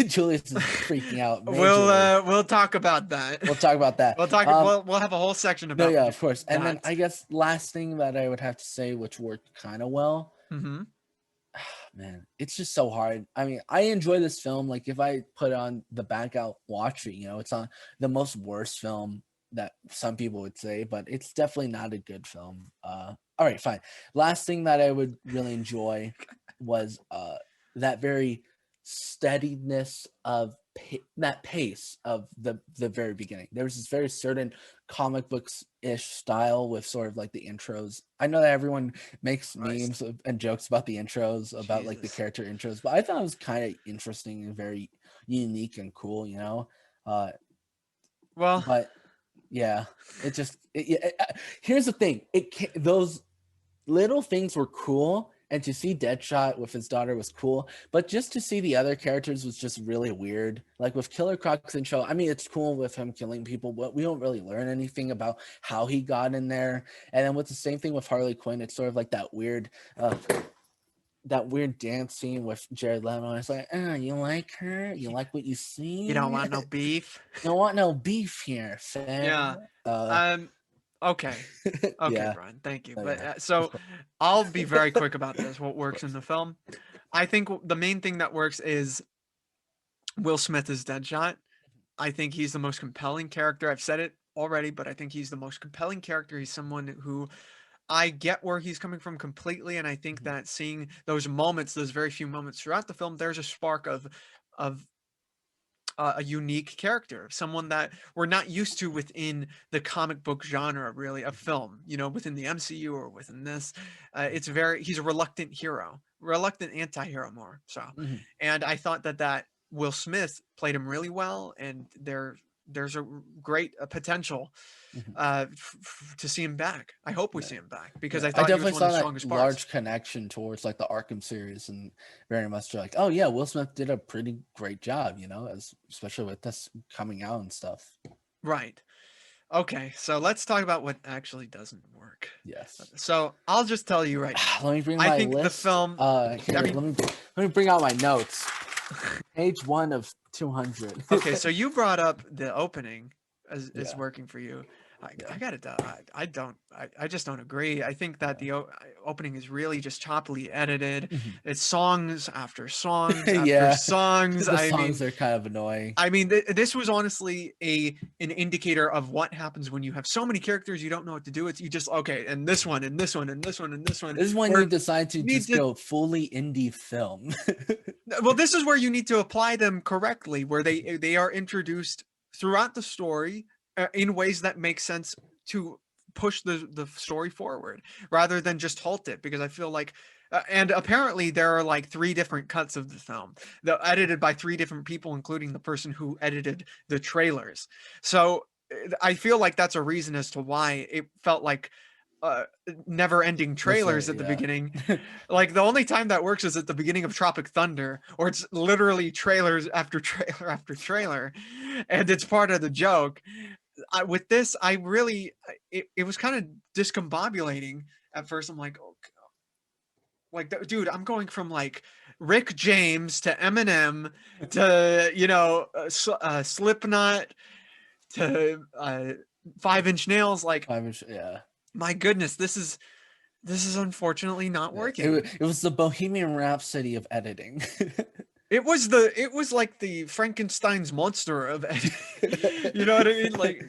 Julius is freaking out majorly. We'll talk about that. We'll talk about that. We'll have a whole section No, about yeah, of course. And then that. I guess last thing that I would have to say, which worked kind of well, Mm-hmm. man, it's just so hard. I mean, I enjoy this film. Like if I put on the back out, watch it, it's on the most worst film that some people would say, but it's definitely not a good film. All right, fine. Last thing that I would really enjoy was that very steadiness of that pace of the very beginning. There was this very certain comic books ish style with sort of like the intros. I know that everyone makes Christ. memes and jokes about the intros, about like the Jesus. character intros, but I thought it was kind of interesting and very unique and cool, Well, but yeah, here's the thing: those little things were cool, and to see Deadshot with his daughter was cool, but just to see the other characters was just really weird. Like with Killer Croc's intro, I mean, it's cool with him killing people, but we don't really learn anything about how he got in there. And then with the same thing with Harley Quinn, it's sort of like that weird dance scene with Jared Leto. It's like, you like her? You like what you you see? don't want no beef. You don't want no beef here, Yeah. fam. Okay. Okay, Yeah. Brian. Thank you. Oh, But yeah. so I'll be very quick about this. What works in the film? I think the main thing that works is Will Smith is Deadshot. I think he's the most compelling character. I've said it already, but I think he's the most compelling character. He's someone who I get where he's coming from completely, and I think Mhm. that seeing those moments, those very few moments throughout the film, there's a spark of a unique character, someone that we're not used to within the comic book genre, really, of film. Within the MCU or within this, he's a reluctant hero, reluctant anti-hero more so. Mhm. And I thought that Will Smith played him really well, and there's a great potential Mhm. to see him back. I hope we Yeah. see him back because Yeah, I I thought he was definitely one of saw the that strongest parts. large connection towards like the Arkham series, and very much like, oh yeah, Will Smith did a pretty great job, as especially with this coming out and stuff. Right. Okay, so let's talk about what actually doesn't work. Yes. So I'll just tell you right now. Let me bring I my think the list. film. Here, I mean, let me bring out my notes. Page 1 of 200. okay, so you brought up the opening as Yeah. working for you. Yeah. I gotta. I don't. I just don't agree. I think that the opening is really just choppily edited. Mhm. It's songs after songs after Yeah. songs. The I songs mean, are kind of annoying. this was honestly an indicator of what happens when you have so many characters you don't know what to do. It's you just okay, and this one, and this one, and this one, and this one. This is when Where you decide to you need just to go fully indie film. well, this is where you need to apply them correctly, where they are introduced throughout the story in ways that make sense to push the story forward rather than just halt it. Because I feel like, and apparently there are like three different cuts of the film, edited by three different people, including the person who edited the trailers. So I feel like that's a reason as to why it felt like uh never ending That's trailers right, at the yeah. beginning. Like the only time that works is at the beginning of Tropic Thunder, or it's literally trailers after trailer after trailer, and it's part of the joke. With this, I really it was kind of discombobulating at first. I'm like, oh, like dude, I'm going from like Rick James to Eminem to Slipknot to 5 Inch Nails. Like, Yeah. my goodness, this is unfortunately not Yeah. working. It was the Bohemian Rhapsody of editing. It was like the Frankenstein's monster of you know what I mean? Like,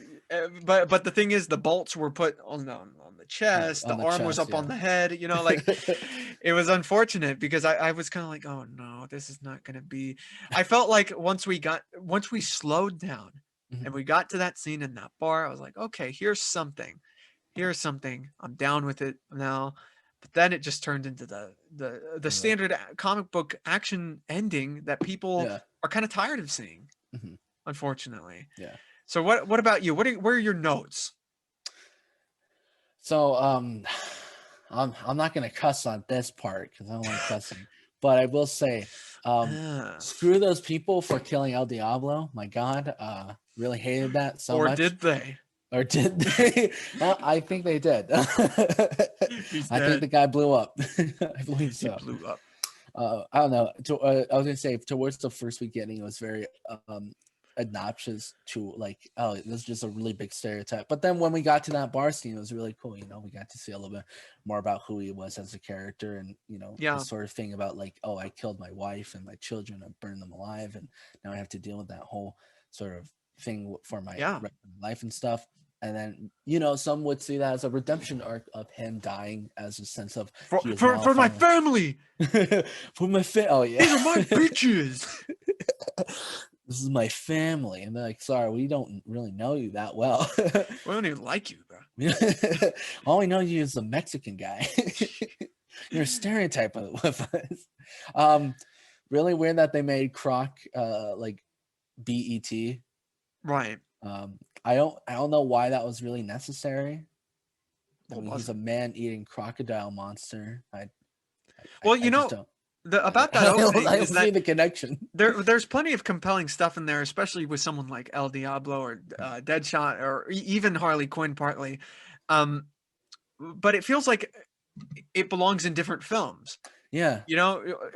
but the thing is, the bolts were put on the chest, the on the arm was chest, up on yeah. the head, like it was unfortunate because I was kind of like, oh no, this is not going to be. I felt like once we slowed down Mhm. and we got to that scene in that bar, I was like, okay, here's something. I'm down with it now. But then it just turned into the standard comic book action ending that people Yeah. are kind of tired of seeing, Mhm. unfortunately. Yeah. So what about you? Where are your notes? So I'm not gonna cuss on this part because I don't like cussing, but I will say, Uh, screw those people for killing El Diablo. My God, really hated that so or much. did they? Or did they? I think they did. He's I think dead. the guy blew up. I believe He so. blew up. I don't know. I was gonna say towards the first beginning, it was very obnoxious to like, oh, this is just a really big stereotype. But then when we got to that bar scene, it was really cool. We got to see a little bit more about who he was as a character, and the Yeah. sort of thing about like, oh, I killed my wife and my children, I burned them alive, and now I have to deal with that whole sort of thing for my Yeah. life and stuff. And then, some would see that as a redemption arc of him dying as a sense of For he is for, now for my finally family. for my oh yeah. These are my bitches. This is my family. And they're like, sorry, we don't really know you that well. We don't even like you, bro. All we know you is the Mexican guy. You're a stereotype of us. Really weird that they made Croc like BET. Right. I don't know why that was really necessary. I What mean, was he's it? a man-eating crocodile monster. Well, I just don't. about that I opening is don't see that the connection. there's plenty of compelling stuff in there, especially with someone like El Diablo or Deadshot or even Harley Quinn partly. But it feels like it belongs in different films. Yeah,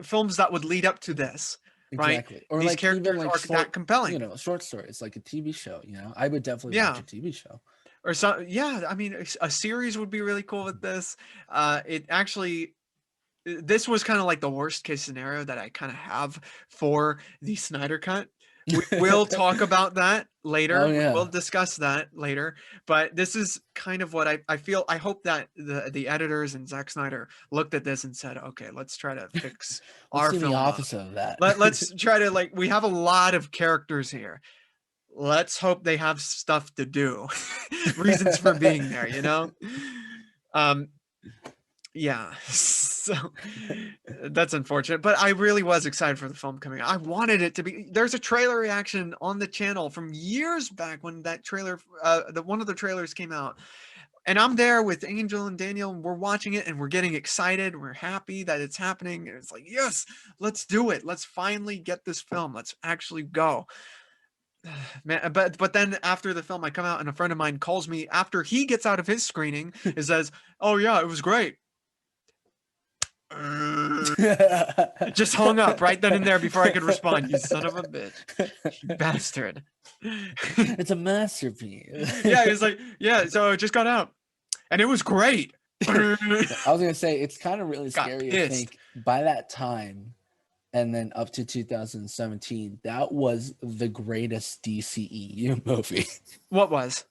Films that would lead up to this, right? exactly. Or These like even characters like are that compelling. short stories, like a TV show. I would definitely watch Yeah. a TV show. Or so, yeah. I mean, a series would be really cool with this. It actually, this was kind of like the worst case scenario that I kind of have for the Snyder Cut. We will talk about that later. Oh We will yeah, discuss that later. But this is kind of what I feel. I hope that the editors and Zack Snyder looked at this and said, okay, let's try to fix let's our do the film up. opposite of that. Let's try to we have a lot of characters here. Let's hope they have stuff to do. Reasons for being there, Um, yeah. So that's unfortunate, but I really was excited for the film coming out. I wanted it to be. There's a trailer reaction on the channel from years back when that trailer, one of the trailers came out, and I'm there with Angel and Daniel, and we're watching it, and we're getting excited. We're happy that it's happening, and it's like, yes, let's do it. Let's finally get this film. Let's actually go. Man, but then after the film, I come out and a friend of mine calls me after he gets out of his screening. It says, "Oh yeah, it was great." Just hung up right then and there before I could respond. You son of a bitch, you bastard. It's a masterpiece. Yeah, he was like, yeah. So it just got out, and it was great. I was gonna say it's kind of really Got scary to pissed. think by that time, and then up to 2017, that was the greatest DCEU movie, What was?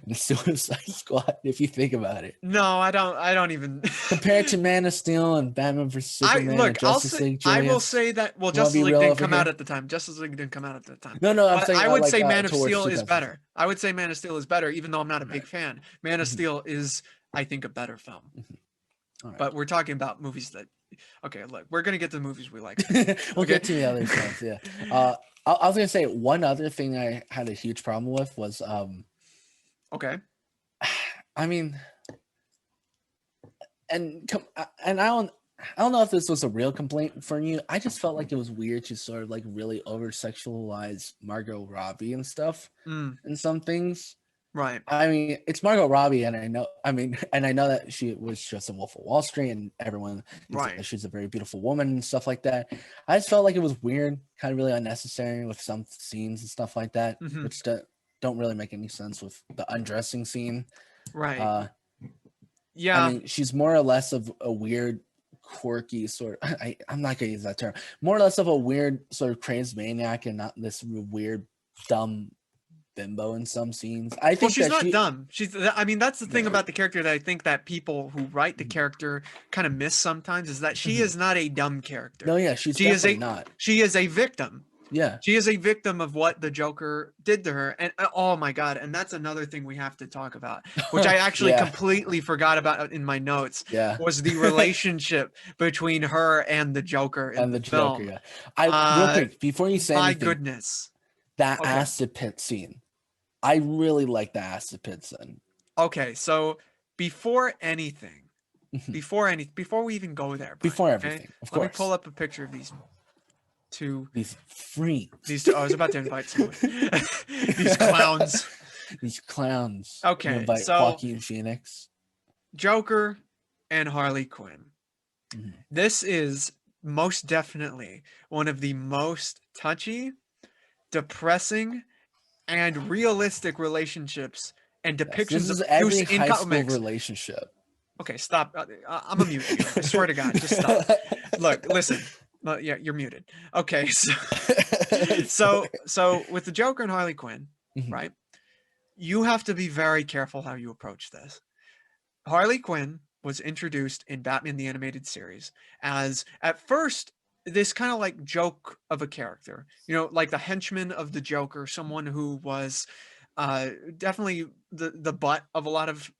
the Suicide Squad. If you think about it, No, I don't. I don't even. compared to Man of Steel and Batman vs Superman and I'll Justice say. League, I will Julius, say that. Well, you want to Justice be League real didn't over come out here? at the time. Justice League didn't come out at the time. No, I'm But saying I would like say Man of towards Steel is 2000. better. I would say Man of Steel is better, even though I'm not a big Right. fan. Man of Mhm. Steel is, I think, a better film. All right. But we're talking about movies that. Okay, look, we're gonna get to the movies we like. We'll Okay. get to the other stuff. Yeah. I was gonna say one other thing I had a huge problem with was Okay. I mean, and I don't know if this was a real complaint from you. I just felt like it was weird to sort of like really over sexualize Margot Robbie and stuff Mm, in some things. right. I mean, it's Margot Robbie, and I know that she was just in Wolf of Wall Street, and everyone thinks Right. that she's a very beautiful woman and stuff like that. I just felt like it was weird, kind of really unnecessary with some scenes and stuff like that, Hmm. which don't really make any sense with the undressing scene. Right. I Yeah. mean, she's more or less of a weird, quirky sort of, I'm not gonna use that term. More or less of a weird sort of crazed maniac, and not this weird, dumb bimbo in some scenes. I Well, think she's that not she dumb. I mean, that's the thing yeah. about the character that I think that people who write the character kind of miss sometimes is that she Mhm. is not a dumb character. No, yeah, she's She is definitely a not. she is a victim. Yeah. She is a victim of what the Joker did to her. And oh my God. And that's another thing we have to talk about, which I actually Yeah. completely forgot about in my notes, Yeah. was the relationship between her and the Joker in And the the Joker, film. yeah. I real Uh, quick before you say my anything, goodness. that Okay. acid pit scene. I really like the acid pit scene. Okay. So before anything, Mhm. before we even go there, Brian, Before okay? everything, of Let me pull course. up a picture of two These freaks. these two. I was about to invite someone. These clowns. These clowns. You Okay, invite so Joaquin Phoenix. Joker and Harley Quinn. Mhm. This is most definitely one of the most touchy, depressing, and realistic relationships and Yes, this depictions of is abuse every in high school comics. relationship. Okay, stop. I'm gonna mute you. I swear to God, just stop. Look, listen. Yeah, you're muted. Okay, so Sorry. so with the Joker and Harley Quinn, Mhm. right? You have to be very careful how you approach this. Harley Quinn was introduced in Batman the Animated Series as, at first, this kind of like joke of a character, like the henchman of the Joker, someone who was definitely the butt of a lot of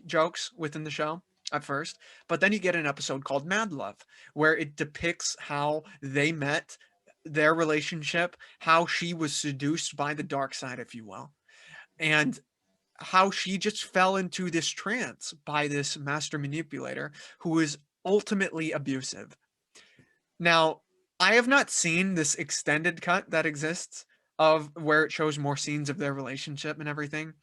jokes within the show at first. But then you get an episode called Mad Love, where it depicts how they met, their relationship, how she was seduced by the dark side, if you will, and how she just fell into this trance by this master manipulator who is ultimately abusive. Now, I have not seen this extended cut that exists of where it shows more scenes of their relationship and everything.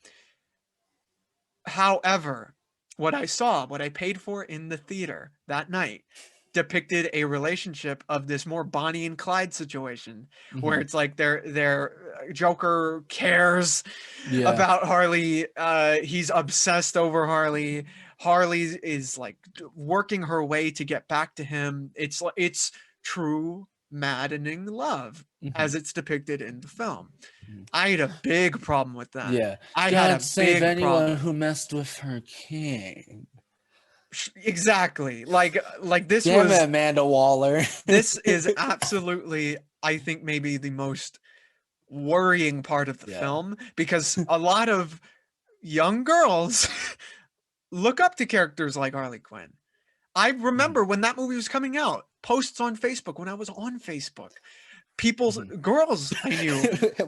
However, what I saw, what I paid for in the theater that night, depicted a relationship of this more Bonnie and Clyde situation, where Mhm. it's like their Joker cares Yeah. about Harley. He's obsessed over Harley. Harley is like working her way to get back to him. It's true maddening love as Mhm. it's depicted in the film. Mhm. I had a big problem with that. Yeah. I had God a save big anyone problem. who messed with her king. Exactly. Like this Damn it, was Amanda Waller. this is absolutely, I think, maybe the most worrying part of the Yeah. film, because a lot of young girls look up to characters like Harley Quinn. I Mhm. remember when that movie was coming out, posts on Facebook when I was on Facebook, people's Mhm. girls I knew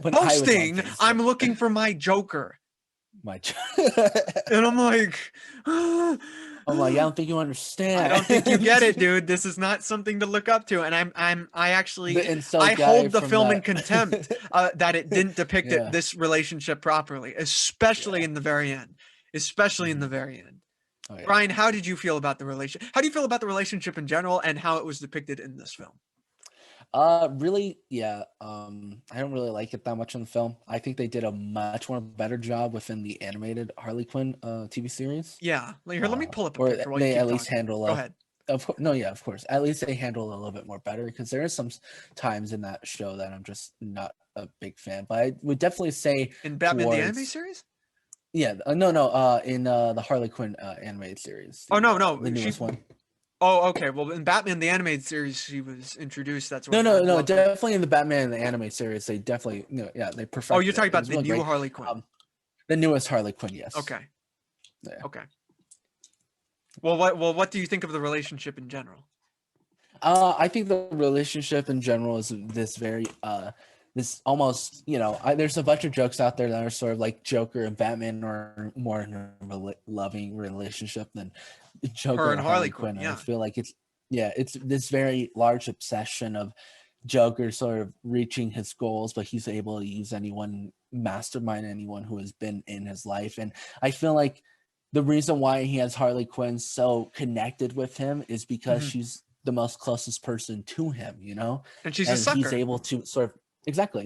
When I was on posting, Facebook. "I'm looking for my Joker." My And I'm like, I'm like, I don't think you I understand. don't think you get it, dude. This is not something to look up to. And I The actually, incel I guy hold the from film in that. contempt that it didn't depict Yeah. this relationship properly, especially Yeah. in the very end. Especially in the Mhm. very end. Oh yeah. Brian, how did you feel about the relation? How do you feel about the relationship in general and how it was depicted in this film? Really, yeah. I don't really like it that much in the film. I think they did a much more better job within the animated Harley Quinn TV series. Yeah. Here, let me pull up a Or picture while you they keep at least talking. handle Go ahead. no, yeah, of course. At least they handle it a little bit more better because there is some times in that show that I'm just not a big fan. But I would definitely say In Batman the Anime towards Series? yeah, no, in the Harley Quinn animated series, Oh, no, no. the newest one. Oh, okay. Well, in Batman the Animated Series, she was introduced. That's No, when no, Mad no. Love was. Definitely in the Batman the anime series, they definitely, yeah, they Oh, you're perfected talking it. It about was the really new great. Harley Quinn. The newest Harley Quinn, yes. Okay. Yeah. Okay. What do you think of the relationship in general? I think the relationship in general is this very this almost there's a bunch of jokes out there that are sort of like Joker and Batman are more in a loving relationship than Joker Her and and Harley Harley Quinn, Quinn, and I yeah. feel like it's this very large obsession of Joker sort of reaching his goals, but he's able to use mastermind anyone who has been in his life, and I feel like the reason why he has Harley Quinn so connected with him is because Hmm. she's the most closest person to him, And she's a and he's sucker. able to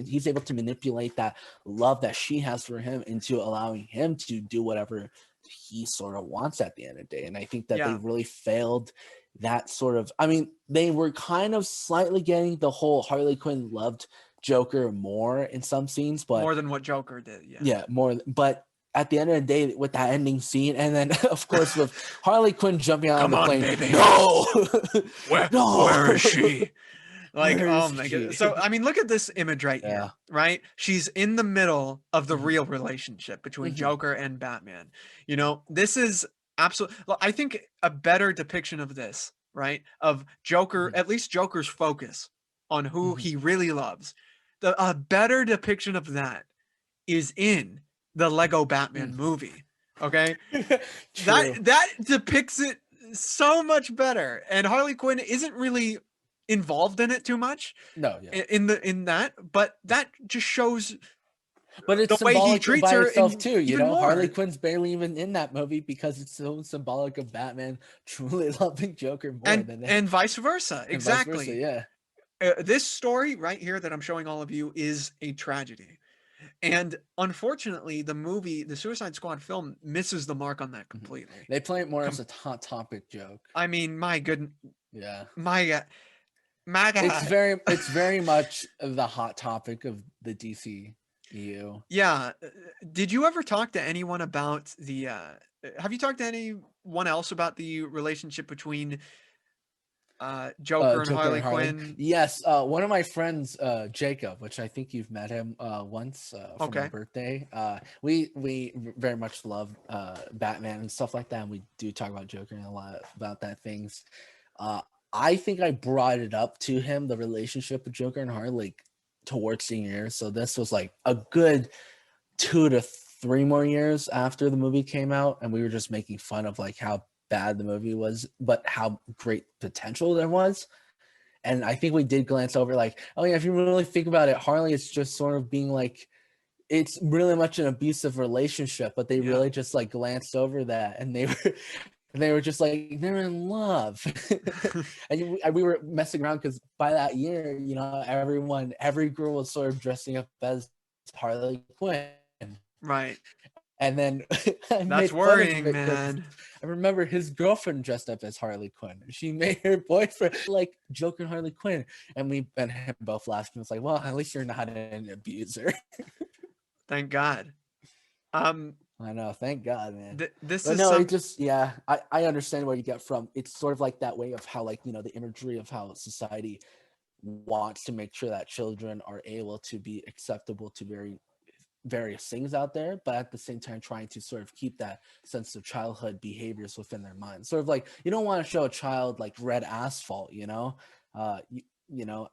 he's able to manipulate that love that she has for him into allowing him to do whatever he sort of wants at the end of the day. And I think that they Yeah. really failed that sort of, I mean, they were kind of slightly getting the whole Harley Quinn loved Joker more in some scenes, but More than what Joker did. Yeah. yeah, more. But at the end of the day, with that ending scene, and then of course with Harley Quinn jumping out on Come the on, plane, baby. no, Where is no, she? Like, where oh is my she? god. So, I mean, look at this image right Yeah. here, right? She's in the middle of the Mhm. real relationship between Mhm. Joker and Batman. You know, this is absolutely, I think a better depiction of this, right? Of Joker, Mhm. at least Joker's focus on who Mhm. he really loves. A better depiction of that is in the Lego Batman Mm. movie. Okay? True. That depicts it so much better. And Harley Quinn isn't really involved in it too much No, yeah. in that, but that just shows But it's the way he symbolic treats by her itself in too, you even know. Harley more. Quinn's barely even in that movie because it's so symbolic of Batman truly loving Joker more than And vice versa. and vice versa. Exactly. Yeah. This story right here that I'm showing all of you is a tragedy. And unfortunately, the movie, the Suicide Squad film, misses the mark on that Mhm. completely. They play it more as a hot topic joke. I mean, my good, Yeah. my God. It's very much the hot topic of the DCEU. Yeah. Did you ever talk to anyone about the, have you talked to anyone else about the relationship between Joker and Joker and Harley Harley. Quinn? Yes, one of my friends, Jacob, which I think you've met him once for my Okay. birthday. We very much love Batman and stuff like that. And we do talk about Joker and a lot about that things. Uh, I think I brought it up to him, the relationship with Joker and Harley, like, towards senior year. So this was like a good 2 to 3 more years after the movie came out, and we were just making fun of like how bad the movie was, but how great potential there was. And I think we did glance over like, oh yeah, if you really think about it, Harley is just sort of being like, it's really much an abusive relationship, but they Yeah. really just like glanced over that, and they were just like they're in love. And we were messing around because by that year, you know, every girl was sort of dressing up as Harley Quinn. Right. And then I That's made fun of worrying, it because man. I remember his girlfriend dressed up as Harley Quinn. She made her boyfriend like Joker and Harley Quinn. And we and him both laughed and was like, well, at least you're not an abuser. Thank God. Um, I know, thank God, man. this But is no, it some, just, yeah, I understand where you get from. It's sort of like that way of how, like, you know, the imagery of how society wants to make sure that children are able to be acceptable to various things out there, but at the same time trying to sort of keep that sense of childhood behaviors within their mind. Sort of like you don't want to show a child like red asphalt, you know. You know,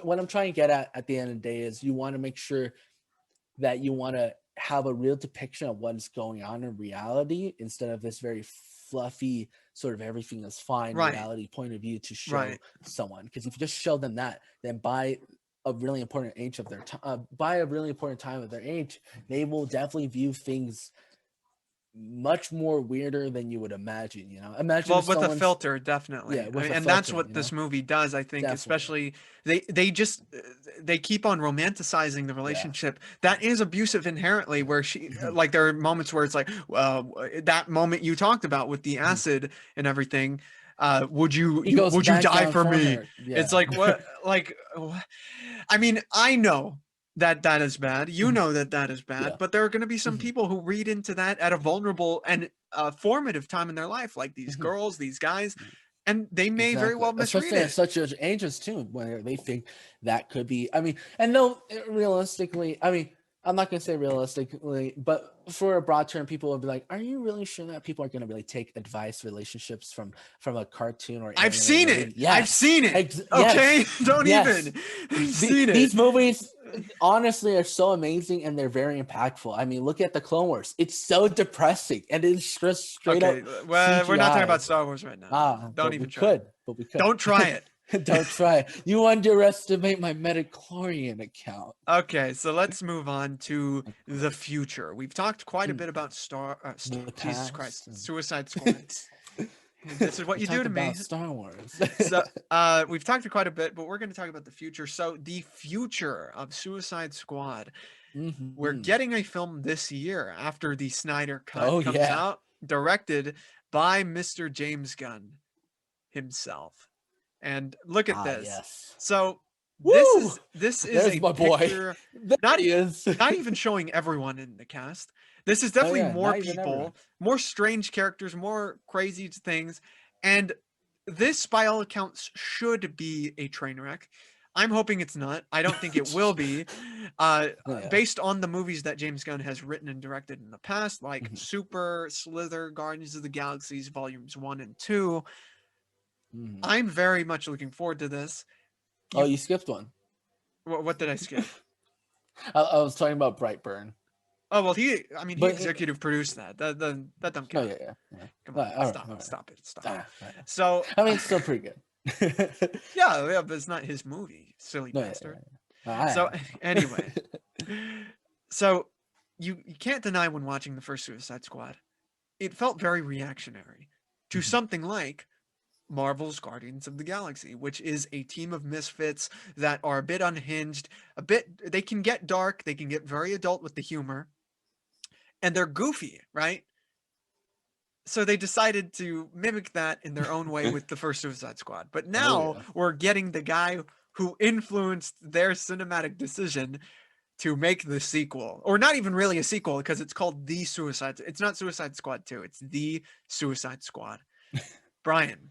what I'm trying to get at the end of the day is you want to make sure that you want to have a real depiction of what's going on in reality instead of this very fluffy sort of everything is fine right. reality point of view to show Right. someone. Because if you just show them that, then by a really important age of their time, by a really important time of their age, they will definitely view things much more weirder than you would imagine. You know, imagine Well, if with a someone's filter, yeah definitely. I with mean, a and that's filter, what you this know, movie does, I think, definitely, especially they just they keep on romanticizing the yeah, relationship that is abusive inherently, where she Mhm. like there are moments where it's like that moment you talked about with the Mhm. acid and everything. He goes Would you back die down for for me? her, It's yeah. like what I mean, I know that that is bad. You Mhm. know that that is bad, Yeah. but there are going to be some Mhm. people who read into that at a vulnerable and formative time in their life, like these Mhm. girls, these guys, and they may very Exactly, well misread especially at it. such ages too, where they think that could be. I mean, and no, realistically, I mean, I'm not gonna say realistically, but for a broad term, people will be like, "Are you really sure that people are gonna really take advice relationships from a cartoon or I've anime seen it. movie?" I've Yes, seen it. yes, Okay, don't yes. even. I've seen it. These movies honestly are so amazing and they're very impactful. I mean, look at the Clone Wars; it's so depressing and it's just straight Okay, up well, we're not talking CGI. about Star Wars right now. Ah, Don't but we even try it. could, but we could. Don't try it. Don't try it. You underestimate my metachlorian account. Okay, so let's move on to Of the course. future. We've talked quite a Hmm. bit about The Jesus Christ, past. And Suicide Squad. This is what we you do talked to about me. Star Wars. So, we've talked quite a bit, but we're going to talk about the future. So, the future of Suicide Squad. We're Hmm. getting a film this year after the Snyder Oh Cut comes yeah. out, directed by Mr. James Gunn himself. And look at Ah this. yes. So, Woo! This is There's a my boy. picture, There not he is. not even showing everyone in the cast. This is Oh definitely yeah, more not even everyone. people, more strange characters, more crazy things, and this, by all accounts, should be a train wreck. I'm hoping it's not. I don't think it will be. Yeah. Based on the movies that James Gunn has written and directed in the past, like Mhm, Super, Slither, Guardians of the Galaxies Volumes 1 and 2, mhm. I'm very much looking forward to this. Oh, You, you skipped one. what did I skip? I was talking about Brightburn, Oh well, I mean, he but executive produced that. That don't oh count. yeah, yeah, yeah. Come on, All right, stop, all right. stop it, stop it. Ah, all right. So, I mean, it's still pretty good. yeah, but it's not his movie, silly No, yeah, bastard. So, yeah. anyway, so you can't deny when watching the first Suicide Squad, it felt very reactionary to Mhm. something like Marvel's Guardians of the Galaxy, which is a team of misfits that are a bit unhinged, a bit, they can get dark, they can get very adult with the humor, and they're goofy, right? So they decided to mimic that in their own way with the first Suicide Squad. But Oh now yeah. we're getting the guy who influenced their cinematic decision to make the sequel, or not even really a sequel because it's called The Suicide. It's not Suicide Squad 2, it's The Suicide Squad. Brian,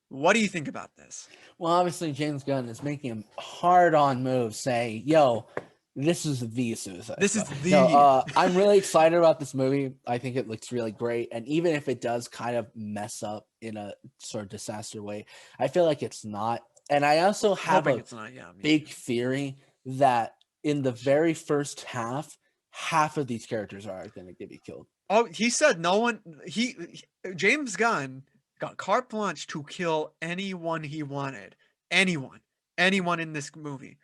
what do you think about this? Well, obviously James Gunn is making a hard-on move, saying, "Yo, this is the Suicide This is Squad." No, the I'm really excited about this movie. I think it looks really great, and even if it does kind of mess up in a sort of disaster way, I feel like it's not. And I also have hoping a it's not. Yeah, me too. big theory that in the very first half of these characters are going to be killed. Oh, he said no one. James Gunn got carte blanche to kill anyone he wanted. Anyone, anyone in this movie.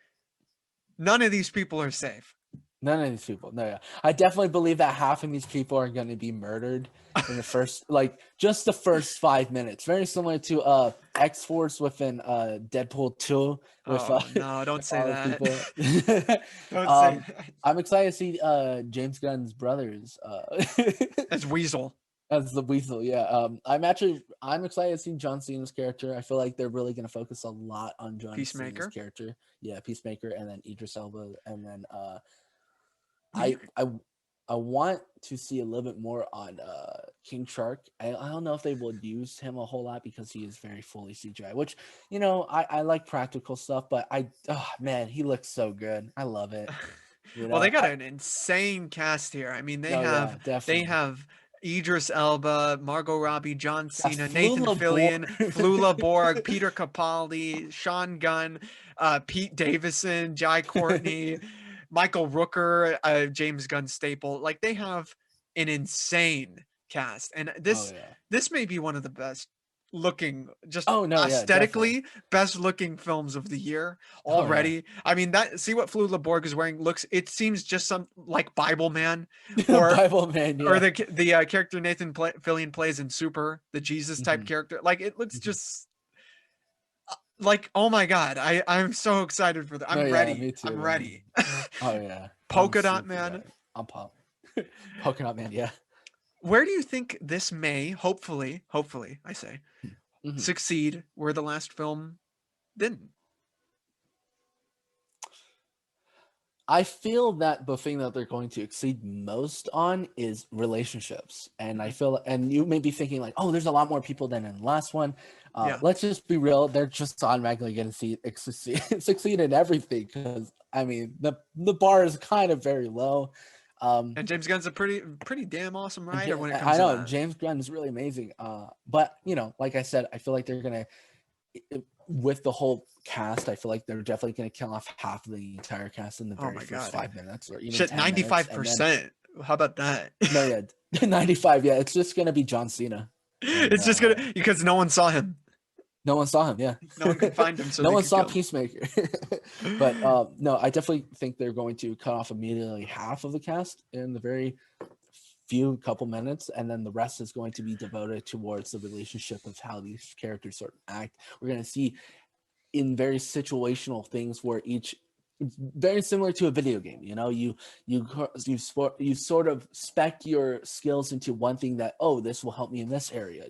None of these people are safe. None of these people. No, yeah. I definitely believe that half of these people are going to be murdered in the first, like, just the first 5 minutes. Very similar to X Force within Deadpool 2 with Oh no! Don't say all the that. people. Don't say that. I'm excited to see James Gunn's brothers As Weasel. as the Weasel. Yeah. I'm excited to see John Cena's character. I feel like they're really going to focus a lot on John Cena's Peacemaker. character. Yeah, Peacemaker, and then Idris Elba, and then I I I want to see a little bit more on King Shark. I don't know if they will use him a whole lot because he is very fully CGI, which I like practical stuff, but oh man, he looks so good. I love it. Well, they got I an insane cast here. I mean, oh yeah, they definitely. have Idris Elba, Margot Robbie, John That's Cena, Nathan Flula Boar. Fillion, Flula Borg, Peter Capaldi, Sean Gunn, Pete Davidson, Jai Courtney, Michael Rooker, James Gunn staple. Like they have an insane cast, and Oh yeah. this may be one of the best looking, just Oh no, yeah, definitely. aesthetically best looking films of the year Oh yeah. already. I mean, that see what Flula Borg is wearing looks. It seems just some like Bible Man, or Bible man, yeah. the character Fillion plays in Super, the Jesus type Hmm. character. Like it looks Hmm. just like, oh my god, I'm so excited for that. No, I'm yeah, ready. me too, I'm man. ready. Oh yeah. I'm Polka Dot super Man. excited. I'm pumped. Coconut man, yeah. Where do you think this may hopefully I say Mhm. succeed where the last film didn't? I feel that the thing that they're going to exceed most on is relationships. And I Mhm. feel, and you may be thinking like, oh, there's a lot more people than in the last one. Yeah. Let's just be real. They're just automatically going to succeed in everything. Cause I mean, the bar is kind of very low. Um, And James Gunn's a pretty damn awesome writer when it I comes to know that. James Gunn is really amazing. But like I said, I feel like they're going to, with the whole cast, I feel like they're definitely going to kill off half of the entire cast in the Oh very my first god. 5 minutes or even Shit, 10 minutes, and then 95%. How about that? no, yeah, 95. Yeah, it's just going to be John Cena, and It's just gonna because no one saw him. no one saw him. Yeah, No one could find him, so no they one could saw kill Peacemaker. But him. no, I definitely think they're going to cut off immediately half of the cast in the very few couple minutes, and then the rest is going to be devoted towards the relationship of how these characters sort of act. We're going to see in very situational things where each very similar to a video game. You sort of spec your skills into one thing that, oh, this will help me in this area.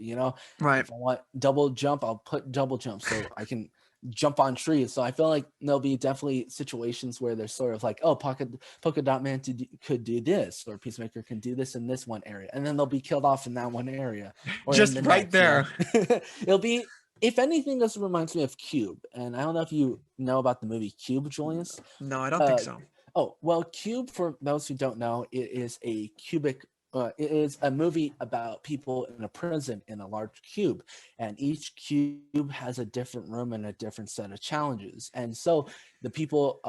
Right. If I want double jump, I'll put double jump so I can jump on trees. So I feel like there'll be definitely situations where there's sort of like, oh, polka dot man could do this, or Peacemaker can do this in this one area, and then they'll be killed off in that one area or in Just the right next. You there. know? It'll be, if anything, this reminds me of Cube. And I don't know if you know about the movie Cube, Julius. No, I don't think so. Oh, well, Cube, for those who don't know, it is a cubic. It is a movie about people in a prison in a large cube, and each cube has a different room and a different set of challenges. And so the people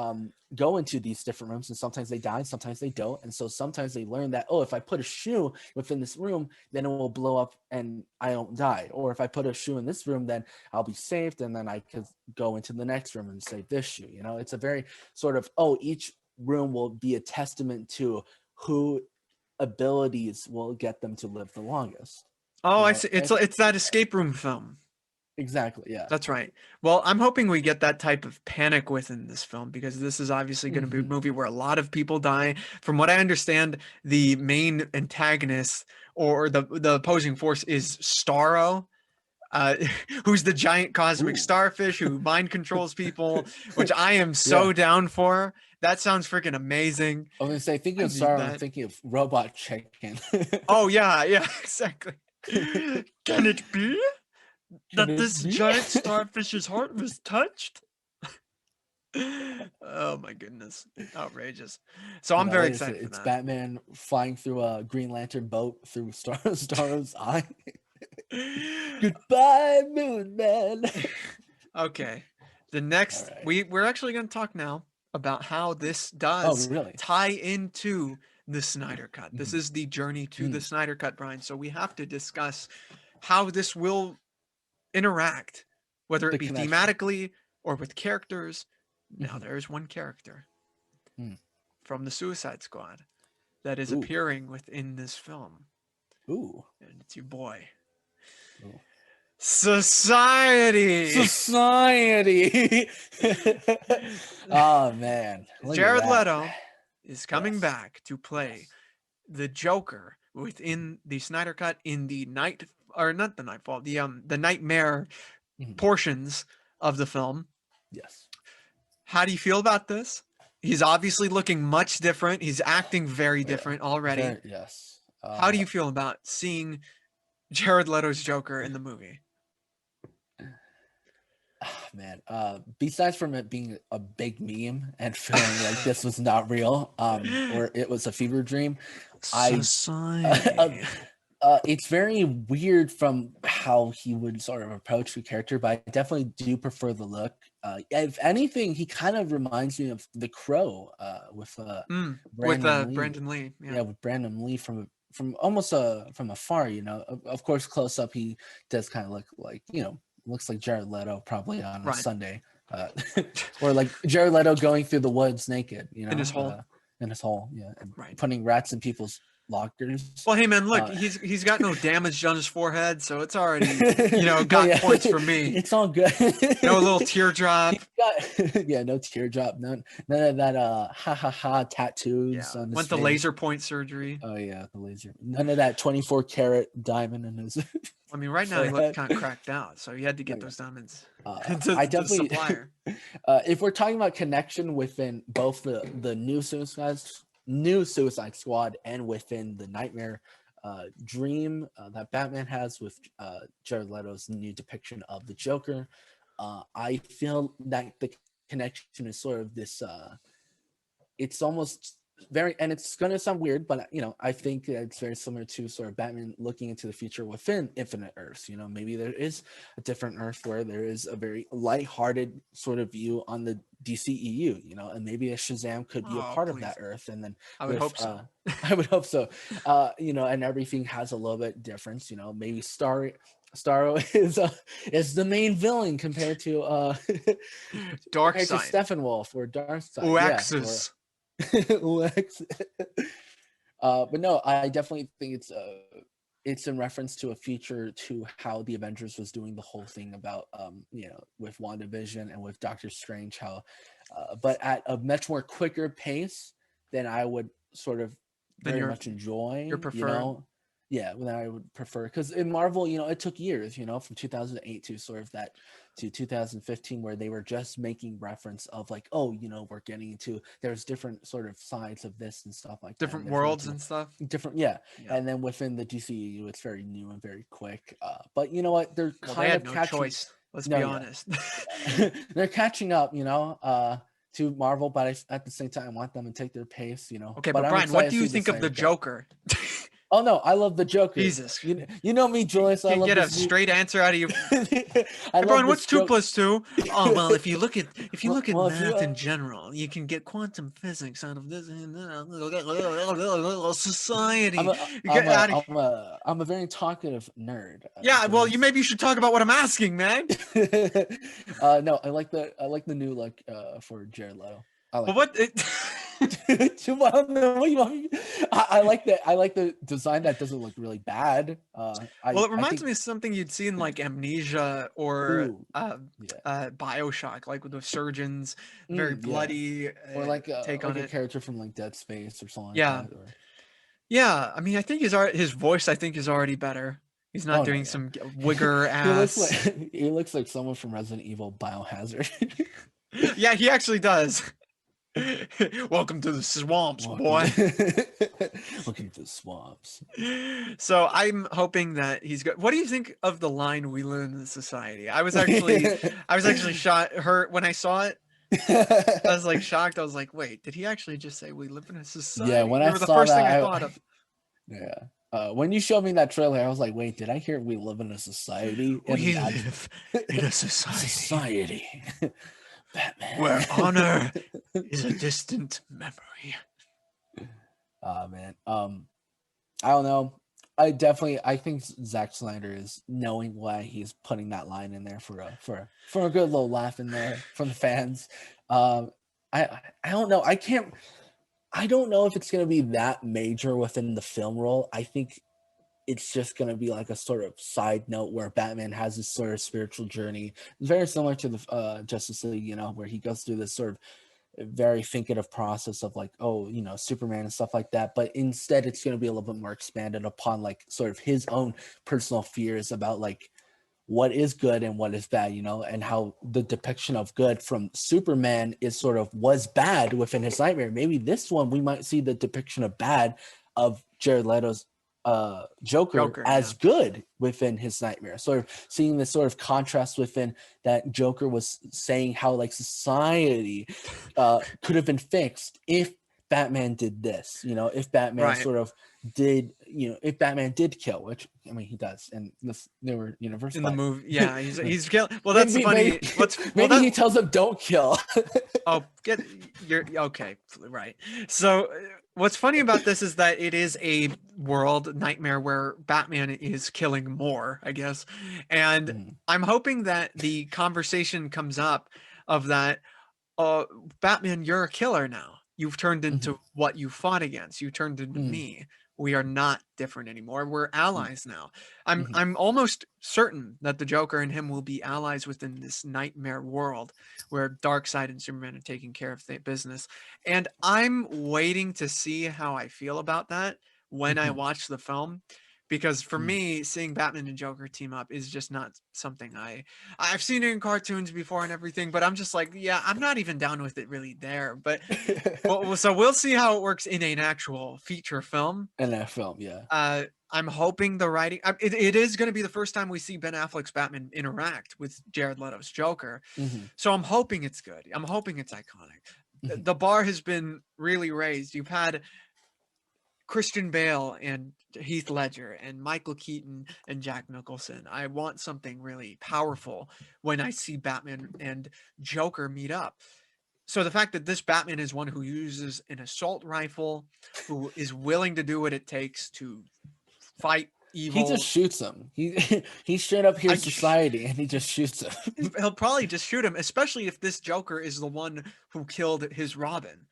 go into these different rooms, and sometimes they die, sometimes they don't. And so sometimes they learn that, oh, if I put a shoe within this room, then it will blow up and I don't die. Or if I put a shoe in this room, then I'll be saved, and then I could go into the next room and save this shoe. You know, it's a very sort of, oh, each room will be a testament to who abilities will get them to live the longest. Oh, You I know, see. It's that escape room film. exactly, yeah. That's right. Well, I'm hoping we get that type of panic within this film, because this is obviously going to be a movie where a lot of people die. From what I understand, the main antagonist or the opposing force is Starro, uh, who's the giant cosmic Ooh. starfish who mind controls people, which I am so down for. That sounds freaking amazing. I was gonna say, thinking I of need Sorrow, I'm that. thinking of Robot Chicken. Oh yeah, yeah, exactly. Can it be Can that it this be? giant starfish's heart was touched? Oh my goodness, outrageous. So You I'm know, very excited for it's that. Batman flying through a Green Lantern boat through Starro's eye. Goodbye, Moon Man. Okay, the All next right. we're actually going to talk now about how this Oh, does really? tie into the Snyder Cut. This Mhm. is the journey to the Mm. Snyder Cut, Brian. So we have to discuss how this will interact, whether it The be connection. thematically or with characters. Now Mhm. there's one character Mm. from the Suicide Squad that is Ooh. appearing within this film, Ooh. and it's your boy, Ooh. Society. Society. Oh man, look at Jared that. Leto is coming Yes. back to play Yes. the Joker within the Snyder Cut in the night, or not the Nightfall, the Nightmare Mhm. portions of the film. Yes. How do you feel about this? He's obviously looking much different. He's acting very Oh, yeah. different already. Very yes. How do you feel about seeing Jared Leto's Joker in the movie? Man, besides from it being a big meme and feeling like this was not real, or it was a fever dream, I Society. it's very weird from how he would sort of approach the character, but I definitely do prefer the look. If anything, he kind of reminds me of The Crow, with With Brandon Lee. Brandon Lee. Yeah. Yeah, with Brandon Lee from almost from afar. You know, of course, close up he does kind of look like, you know, looks like Jared Leto probably on a Right. Sunday, or like Jared Leto going through the woods naked. You know, In his hole. in his hole, yeah, and Right. putting rats in people's lockers. Well, hey man, look, he's got no damage on his forehead, so it's already, No, got yeah, points for me. it's all good. No little teardrop. Yeah, no teardrop, none of that ha ha ha tattoos Yeah. on his Went to face. laser point surgery. Oh yeah, the laser. None of that 24 karat diamond in his. I mean, right now he looked kind of cracked out, so he had to get Yeah. those diamonds I to the definitely, supplier. if we're talking about connection within both the new Suicide Squad and within the Nightmare dream that Batman has with Jared Leto's new depiction of the Joker, I feel that the connection is sort of this. It's almost very, and it's going to sound weird, but you know, I think it's very similar to sort of Batman looking into the future within Infinite Earths. You know, maybe there is a different Earth where there is a very lighthearted sort of view on the DCEU, you know, and maybe a Shazam could be a Oh, part of please. that Earth. And then I would hope so. I would hope so. You know, and everything has a little bit difference, you know, maybe Starro is the main villain compared to Dark compared to side. Steppenwolf or Darkseid. Yeah, or Oaxus. Lex. But no, I definitely think it's in reference to a future to how the Avengers was doing the whole thing about you know, with WandaVision and with Doctor Strange, how but at a much more quicker pace than I would sort of Then very much enjoy, your you preferred. know. Yeah, that I would prefer, because in Marvel, it took years, from 2008 to sort of that to 2015, where they were just making reference of like, oh, we're getting into, there's different sort of sides of this and stuff like that, and Different there's worlds multiple and stuff. different, yeah. Yeah. And then within the DCEU, it's very new and very quick. But you know what? They're Well, they kind had of no catching. choice. Let's No, be yeah, honest. they're catching up, to Marvel, but at the same time, I want them to take their pace, Okay, But but I'm Brian, what excited do to you see the think of the Snyder Cut. Joker? Oh no, I love the Joker. Jesus. You know me, Julius. I Can't love get a this new. straight answer out of you. I Hey, love Brian, this what's 2 joke. plus 2? Oh well, if you look at Well, if you math in general, you can get quantum physics out of this society. I'm a very talkative nerd. Yeah, well, Julius. maybe you should talk about what I'm asking, man. No, I like the new look for Jared Leto. I Well, like what? it. Well, no, what do you want me- I like that. I like the design that doesn't look really bad. Well, it I reminds think. me of something you'd see in like Amnesia or Ooh, yeah. BioShock, like with the surgeons, very Yeah. bloody Or take like on a it. character from like Dead Space or something like Yeah, that. Or yeah. I mean, I think his voice, I think, is already better. He's not oh no, doing yeah. some wigger He looks ass. like he looks like someone from Resident Evil Biohazard. Yeah, he actually does. Welcome to the swamps, Welcome boy. to, welcome to the swamps. So I'm hoping that he's good. What do you think of the line "We live in the society"? I was actually shot. Hurt when I saw it. I was like shocked. I was like, wait, did he actually just say "we live in a Yeah, society"? when You I were the saw first thing I that, thought of. yeah. When you showed me that trailer, I was like, wait, did I hear we live in a society? And We then live in a society society. Batman. where honor is a distant memory. Oh man. I don't know. I think Zack Snyder is knowing why he's putting that line in there for a good little laugh in there from the fans. I don't know. I don't know if it's gonna be that major within the film role. I think it's just gonna be like a sort of side note where Batman has this sort of spiritual journey, very similar to the Justice League, where he goes through this sort of very thinkative process of like, oh, Superman and stuff like that. But instead, it's going to be a little bit more expanded upon like sort of his own personal fears about like what is good and what is bad, and how the depiction of good from Superman is sort of was bad within his nightmare. Maybe this one we might see the depiction of bad of Jared Leto's Joker Joker, as yeah. good within his nightmare. Sort of seeing this sort of contrast within that Joker was saying how like society could have been fixed if Batman did this, if Batman Right. sort of did, if Batman did kill, which I mean he does, and this newer universe In the but movie, yeah, he's killing. Well, that's maybe funny. maybe, Well, maybe he tells him don't kill. oh, you're okay, right. So what's funny about this is that it is a world nightmare where Batman is killing more, I guess. And Mhm. I'm hoping that the conversation comes up of that, uh, Batman, you're a killer now. You've turned Mhm. into what you fought against. You turned into Mhm. me. We are not different anymore. We're Mhm. allies now. I'm Mhm. I'm almost certain that the Joker and him will be allies within this nightmare world where Darkseid and Superman are taking care of their business. And I'm waiting to see how I feel about that when I Mhm. watch the film. Because for Mhm. me, seeing Batman and Joker team up is just not something I've seen it in cartoons before and everything, but I'm just like, yeah, I'm not even down with it really there. But well, so we'll see how it works in an actual feature film. In that film, yeah. I'm hoping the writing. It is going to be the first time we see Ben Affleck's Batman interact with Jared Leto's Joker, Mhm. so I'm hoping it's good. I'm hoping it's iconic. Mhm. The bar has been really raised. You've had Christian Bale and Heath Ledger and Michael Keaton and Jack Nicholson. I want something really powerful when I see Batman and Joker meet up. So the fact that this Batman is one who uses an assault rifle, who is willing to do what it takes to fight He just evil, shoots him. He straight up I, hears society and he just shoots him. he'll probably just shoot him, especially if this Joker is the one who killed his Robin.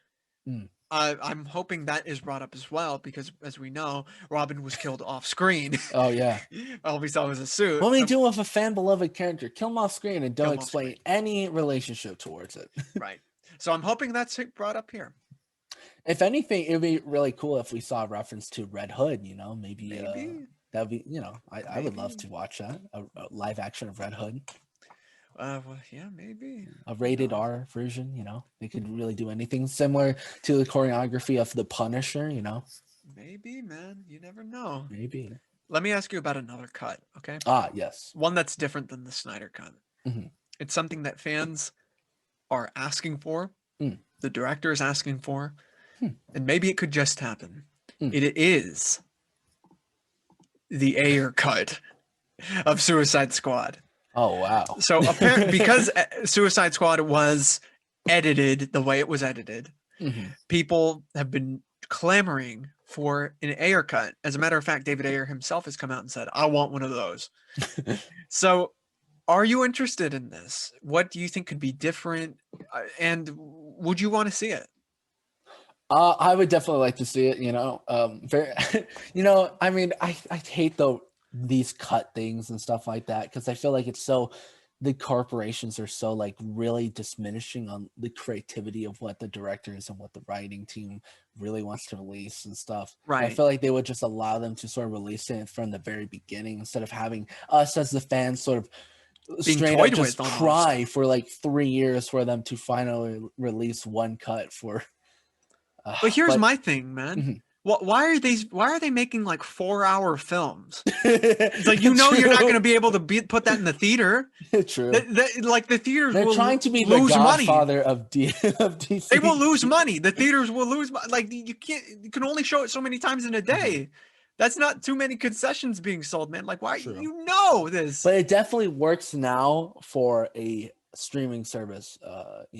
Mm. I'm hoping that is brought up as well because, as we know, Robin was killed off screen. Oh yeah. All we saw was a suit. What do we do with a fan beloved character? Kill him off screen and don't Kill him off explain screen. any relationship towards it. Right. So I'm hoping that's brought up here. If anything, it would be really cool if we saw a reference to Red Hood. You know, maybe Maybe, that would be. You know, I would love maybe. to watch that, a live action of Red Hood, Well, yeah, maybe. a Who rated knows? R version. You know, they could really do anything similar to the choreography of The Punisher. You know, Maybe, man. You never know. maybe. Let me ask you about another cut, okay? Ah, yes. One that's different than the Snyder cut. Hmm. It's something that fans are asking for, Mm. the director is asking for, Hmm. and maybe it could just happen. Mm. It is the Ayer cut of Suicide Squad. Oh wow. So apparently, because Suicide Squad was edited the way it was edited, Hmm. people have been clamoring for an Ayer cut. As a matter of fact, David Ayer himself has come out and said, "I want one of those." So, are you interested in this? What do you think could be different? And would you want to see it? I would definitely like to see it. You know, very. You know, I mean, I hate these cut things and stuff like that because I feel like it's so. The corporations are so like really diminishing on the creativity of what the directors and what the writing team really wants to release and stuff. And I Right. feel like they would just allow them to sort of release it from the very beginning instead of having us as the fans sort of Being straight up toyed just with almost. cry for like 3 years for them to finally release one cut for. But here's But my thing, man. mhm. Why are they making like 4-hour films? It's like, you know, you're not going to True. be able to put that in the theater. True. Like the theaters They're will trying to be the lose money. godfather of of They will lose DC. money. The theaters will lose money. Like, you can't. You can only show it so many times in a Mhm. day. That's not too many concessions being sold, man. Like, why? True. You know this, But it definitely works now for a streaming service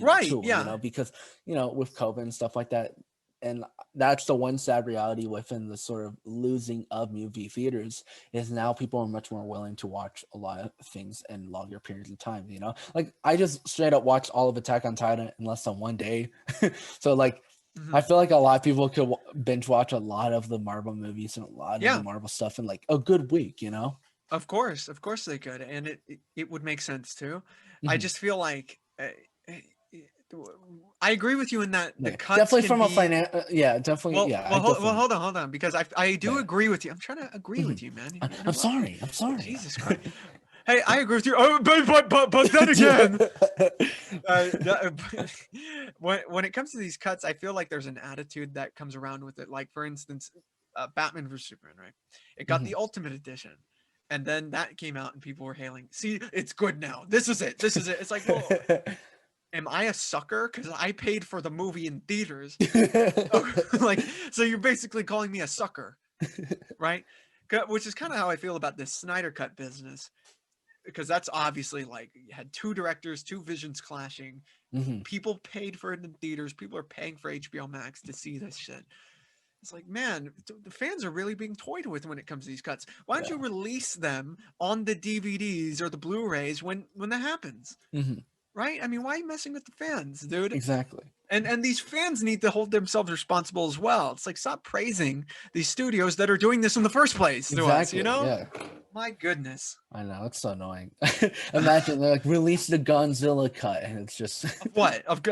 right? tool, Yeah. because with COVID and stuff like that. And that's the one sad reality within the sort of losing of movie theaters is now people are much more willing to watch a lot of things in longer periods of time. Like I just straight up watched all of Attack on Titan in less than one day. So like I Mhm. feel like a lot of people could binge watch a lot of the Marvel movies and a lot of the Yeah. Marvel stuff in like a good week. Of course they could, and it would make sense too. I Mhm. just feel like uh, I agree with you in that the Yeah, cuts definitely can from a be yeah, definitely, yeah, I definitely, hold on, because I do yeah. agree with you. I'm trying to agree Mhm. with you, man. You I'm interrupt me. sorry, I'm sorry. Jesus Christ. Hey, I agree with you. Oh, but then again, when it comes to these cuts, I feel like there's an attitude that comes around with it. Like for instance, Batman vs Superman, right? It got Mhm. the Ultimate Edition, and then that came out, and people were hailing. See, it's good now. This is it. This is it. It's like, well, am I a sucker? Because I paid for the movie in theaters. Oh, like, so you're basically calling me a sucker, right? Which is kind of how I feel about this Snyder Cut business, because that's obviously like you had two directors, two visions clashing. Mhm. People paid for it in theaters. People are paying for HBO Max to see this shit. It's like, man, the fans are really being toyed with when it comes to these cuts. Why don't Yeah. you release them on the DVDs or the Blu-rays when that happens? Mhm. Right? I mean, why are you messing with the fans, dude? Exactly. And these fans need to hold themselves responsible as well. It's like, stop praising these studios that are doing this in the first place to us, you Exactly. know? Yeah. My goodness. I know it's so annoying. Imagine they're like release the Godzilla cut, and it's just Of what? Of a the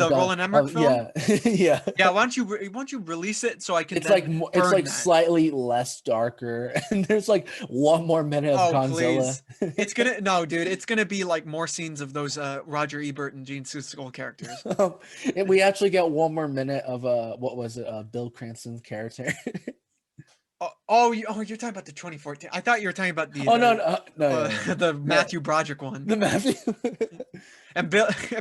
gun. Roland Emmerich film? Yeah, yeah. Yeah, why don't you release it so I can It's like then it's burn like that? slightly less darker, and there's like one more minute of Oh, Godzilla. please. It's gonna no, dude. It's gonna be like more scenes of those Roger Ebert and Gene Siskel characters. And we actually get one more minute of what was it? Bill Cranston's character. You're talking about the 2014. I thought you were talking about the Oh no, no, no, yeah, yeah. the No, Matthew Broderick one. the Matthew. And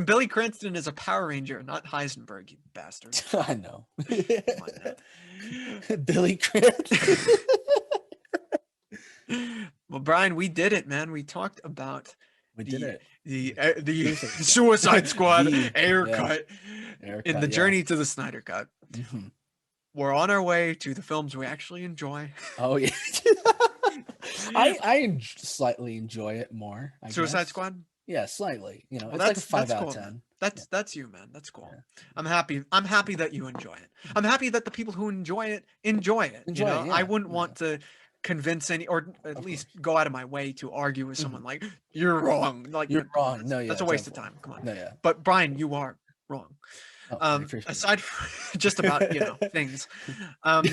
Billy Cranston is a Power Ranger, not Heisenberg, you bastard. I know. Come on Billy Cranston. now. Well, Brian, we did it, man. We talked about We did the it. the Suicide Squad. Suicide Squad The air yeah, cut in the haircut. Yeah. journey to the Snyder Cut. Mhm. We're on our way to the films we actually enjoy. Oh yeah. Slightly enjoy it more, I Suicide guess. Squad. Yeah, slightly. Well, It's like a five that's out of cool, man. 10. Yeah, That's you, man. That's cool. yeah. I'm happy. I'm happy that you enjoy it. I'm happy that the people who enjoy it enjoy it. You Enjoy it. know, I Yeah, wouldn't yeah. want to convince any, or at Of least course. go out of my way to argue with Mhm. someone like you're wrong. Like, You're come on, wrong. No, that's yeah, a waste of definitely. time. Come on. No, yeah. But Brian, you are wrong. Oh, I appreciate Aside from just about, things, um,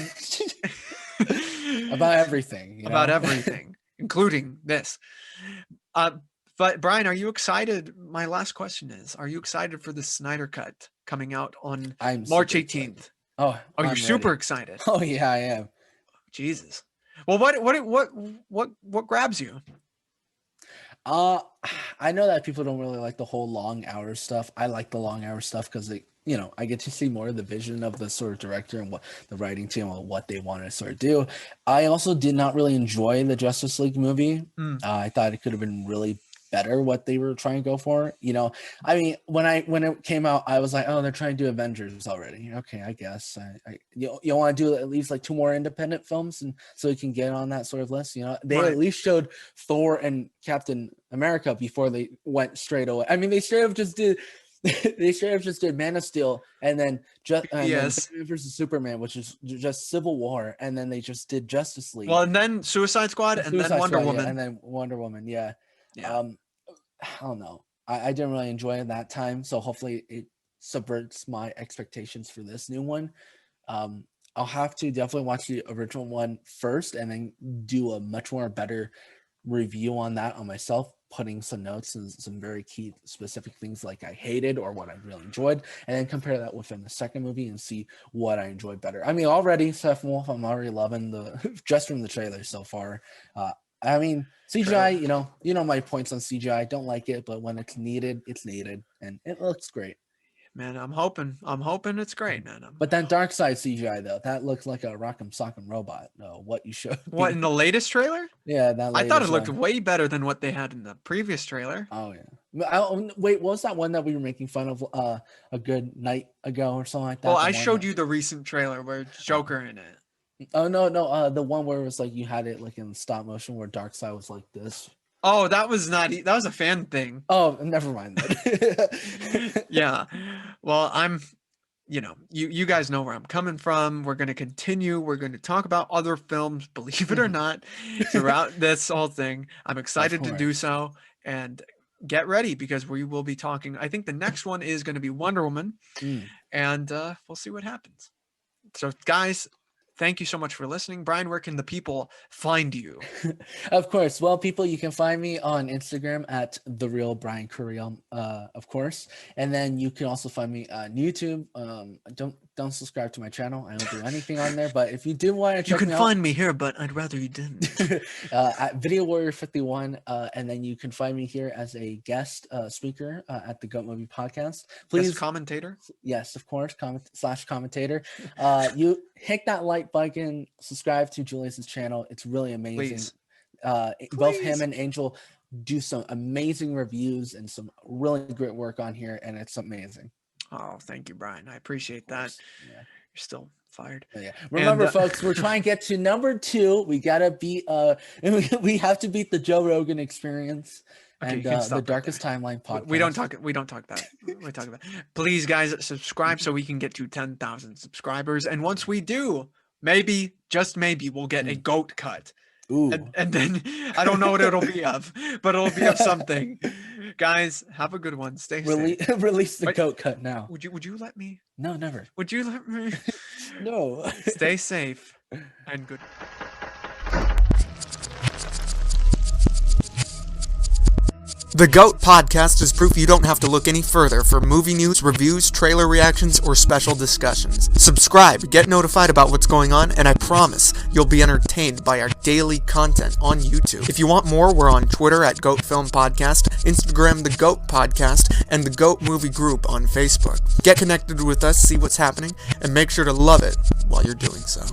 about everything, about everything, including this. Uh, but Brian, are you excited? My last question is, are you excited for the Snyder Cut coming out on I'm March super 18th? excited. Oh, Oh, you're I'm super ready. excited. Oh yeah, I am. Jesus. Well, what grabs you? Uh, I know that people don't really like the whole long hour stuff. I like the long hour stuff because I get to see more of the vision of the sort of director and what the writing team and what they want to sort of do. I also did not really enjoy the Justice League movie. I thought it could have been really better what they were trying to go for. I mean, when it came out, I was like, oh, they're trying to do Avengers already. Okay, I guess. You want to do at least like 2 more independent films, and so you can get on that sort of list. They Right. at least showed Thor and Captain America before they went straight away. I mean, they straight up just did. They straight up just did Man of Steel, and then Yes. Batman versus Superman, which is just Civil War, and then they just did Justice League. Well, and then Suicide Squad, and then Wonder Woman, yeah, and then Wonder Woman. Yeah. Yeah. I don't know. I didn't really enjoy it that time, so hopefully it subverts my expectations for this new one. I'll have to definitely watch the original one first, and then do a much more better review on that on myself, putting some notes and some very key specific things like I hated or what I really enjoyed, and then compare that within the second movie and see what I enjoyed better. I mean, already Steppenwolf, I'm already loving just from the trailer so far. I mean, CGI, you know my points on CGI. I don't like it, but when it's needed, and it looks great. Man, I'm hoping it's great, man. But then Darkseid CGI though, that looks like a rock'em sock'em robot. What you showed? What, in the latest trailer? Yeah, that. I thought it latest looked way better than what they had in the previous trailer. Oh yeah. Wait, what was that one that we were making fun of a good night ago or something like that? Well, I showed you the recent trailer where Joker in it. Oh no, the one where it was like you had it like in stop motion where Darkseid was like this. Oh, that was not. That was a fan thing. Oh, never mind that. Yeah. Well, you guys know where I'm coming from. We're going to continue. We're going to talk about other films, believe it or not, throughout this whole thing. I'm excited to do so, and get ready because we will be talking. I think the next one is going to be Wonder Woman, and we'll see what happens. So, guys, thank you so much for listening. Brian, where can the people find you? Of course. Well, people, you can find me on Instagram at @TheRealBrianCurriel, of course. And then you can also find me on YouTube. Don't subscribe to my channel. I don't do anything on there. But if you do want to check me out, you can find me here, but I'd rather you didn't. At Video Warrior 51. And then you can find me here as a guest speaker at the Goat Movie Podcast. Please, guest commentator. Yes, of course. /commentator. You hit that like button, subscribe to Julius's channel. It's really amazing. Both him and Angel do some amazing reviews and some really great work on here, and it's amazing. Oh, thank you, Brian. I appreciate that. Yeah. You're still fired. Yeah. Remember, folks, we're trying to get to number 2. We gotta beat we have to beat the Joe Rogan Experience. Okay, and the Darkest Timeline podcast. We don't talk that. We talk about. Please, guys, subscribe so we can get to 10,000 subscribers. And once we do, maybe, just maybe, we'll get a goat cut. Ooh. And then I don't know what it'll be of, but it'll be of something. Guys, have a good one. Stay safe. Release the goat cut now. Would you let me? No, never. Would you let me? No. Stay safe and good. The GOAT Podcast is proof you don't have to look any further for movie news, reviews, trailer reactions, or special discussions. Subscribe, get notified about what's going on, and I promise you'll be entertained by our daily content on YouTube. If you want more, we're on Twitter at GOAT Film Podcast, Instagram The GOAT Podcast, and the GOAT Movie Group on Facebook. Get connected with us, see what's happening, and make sure to love it while you're doing so.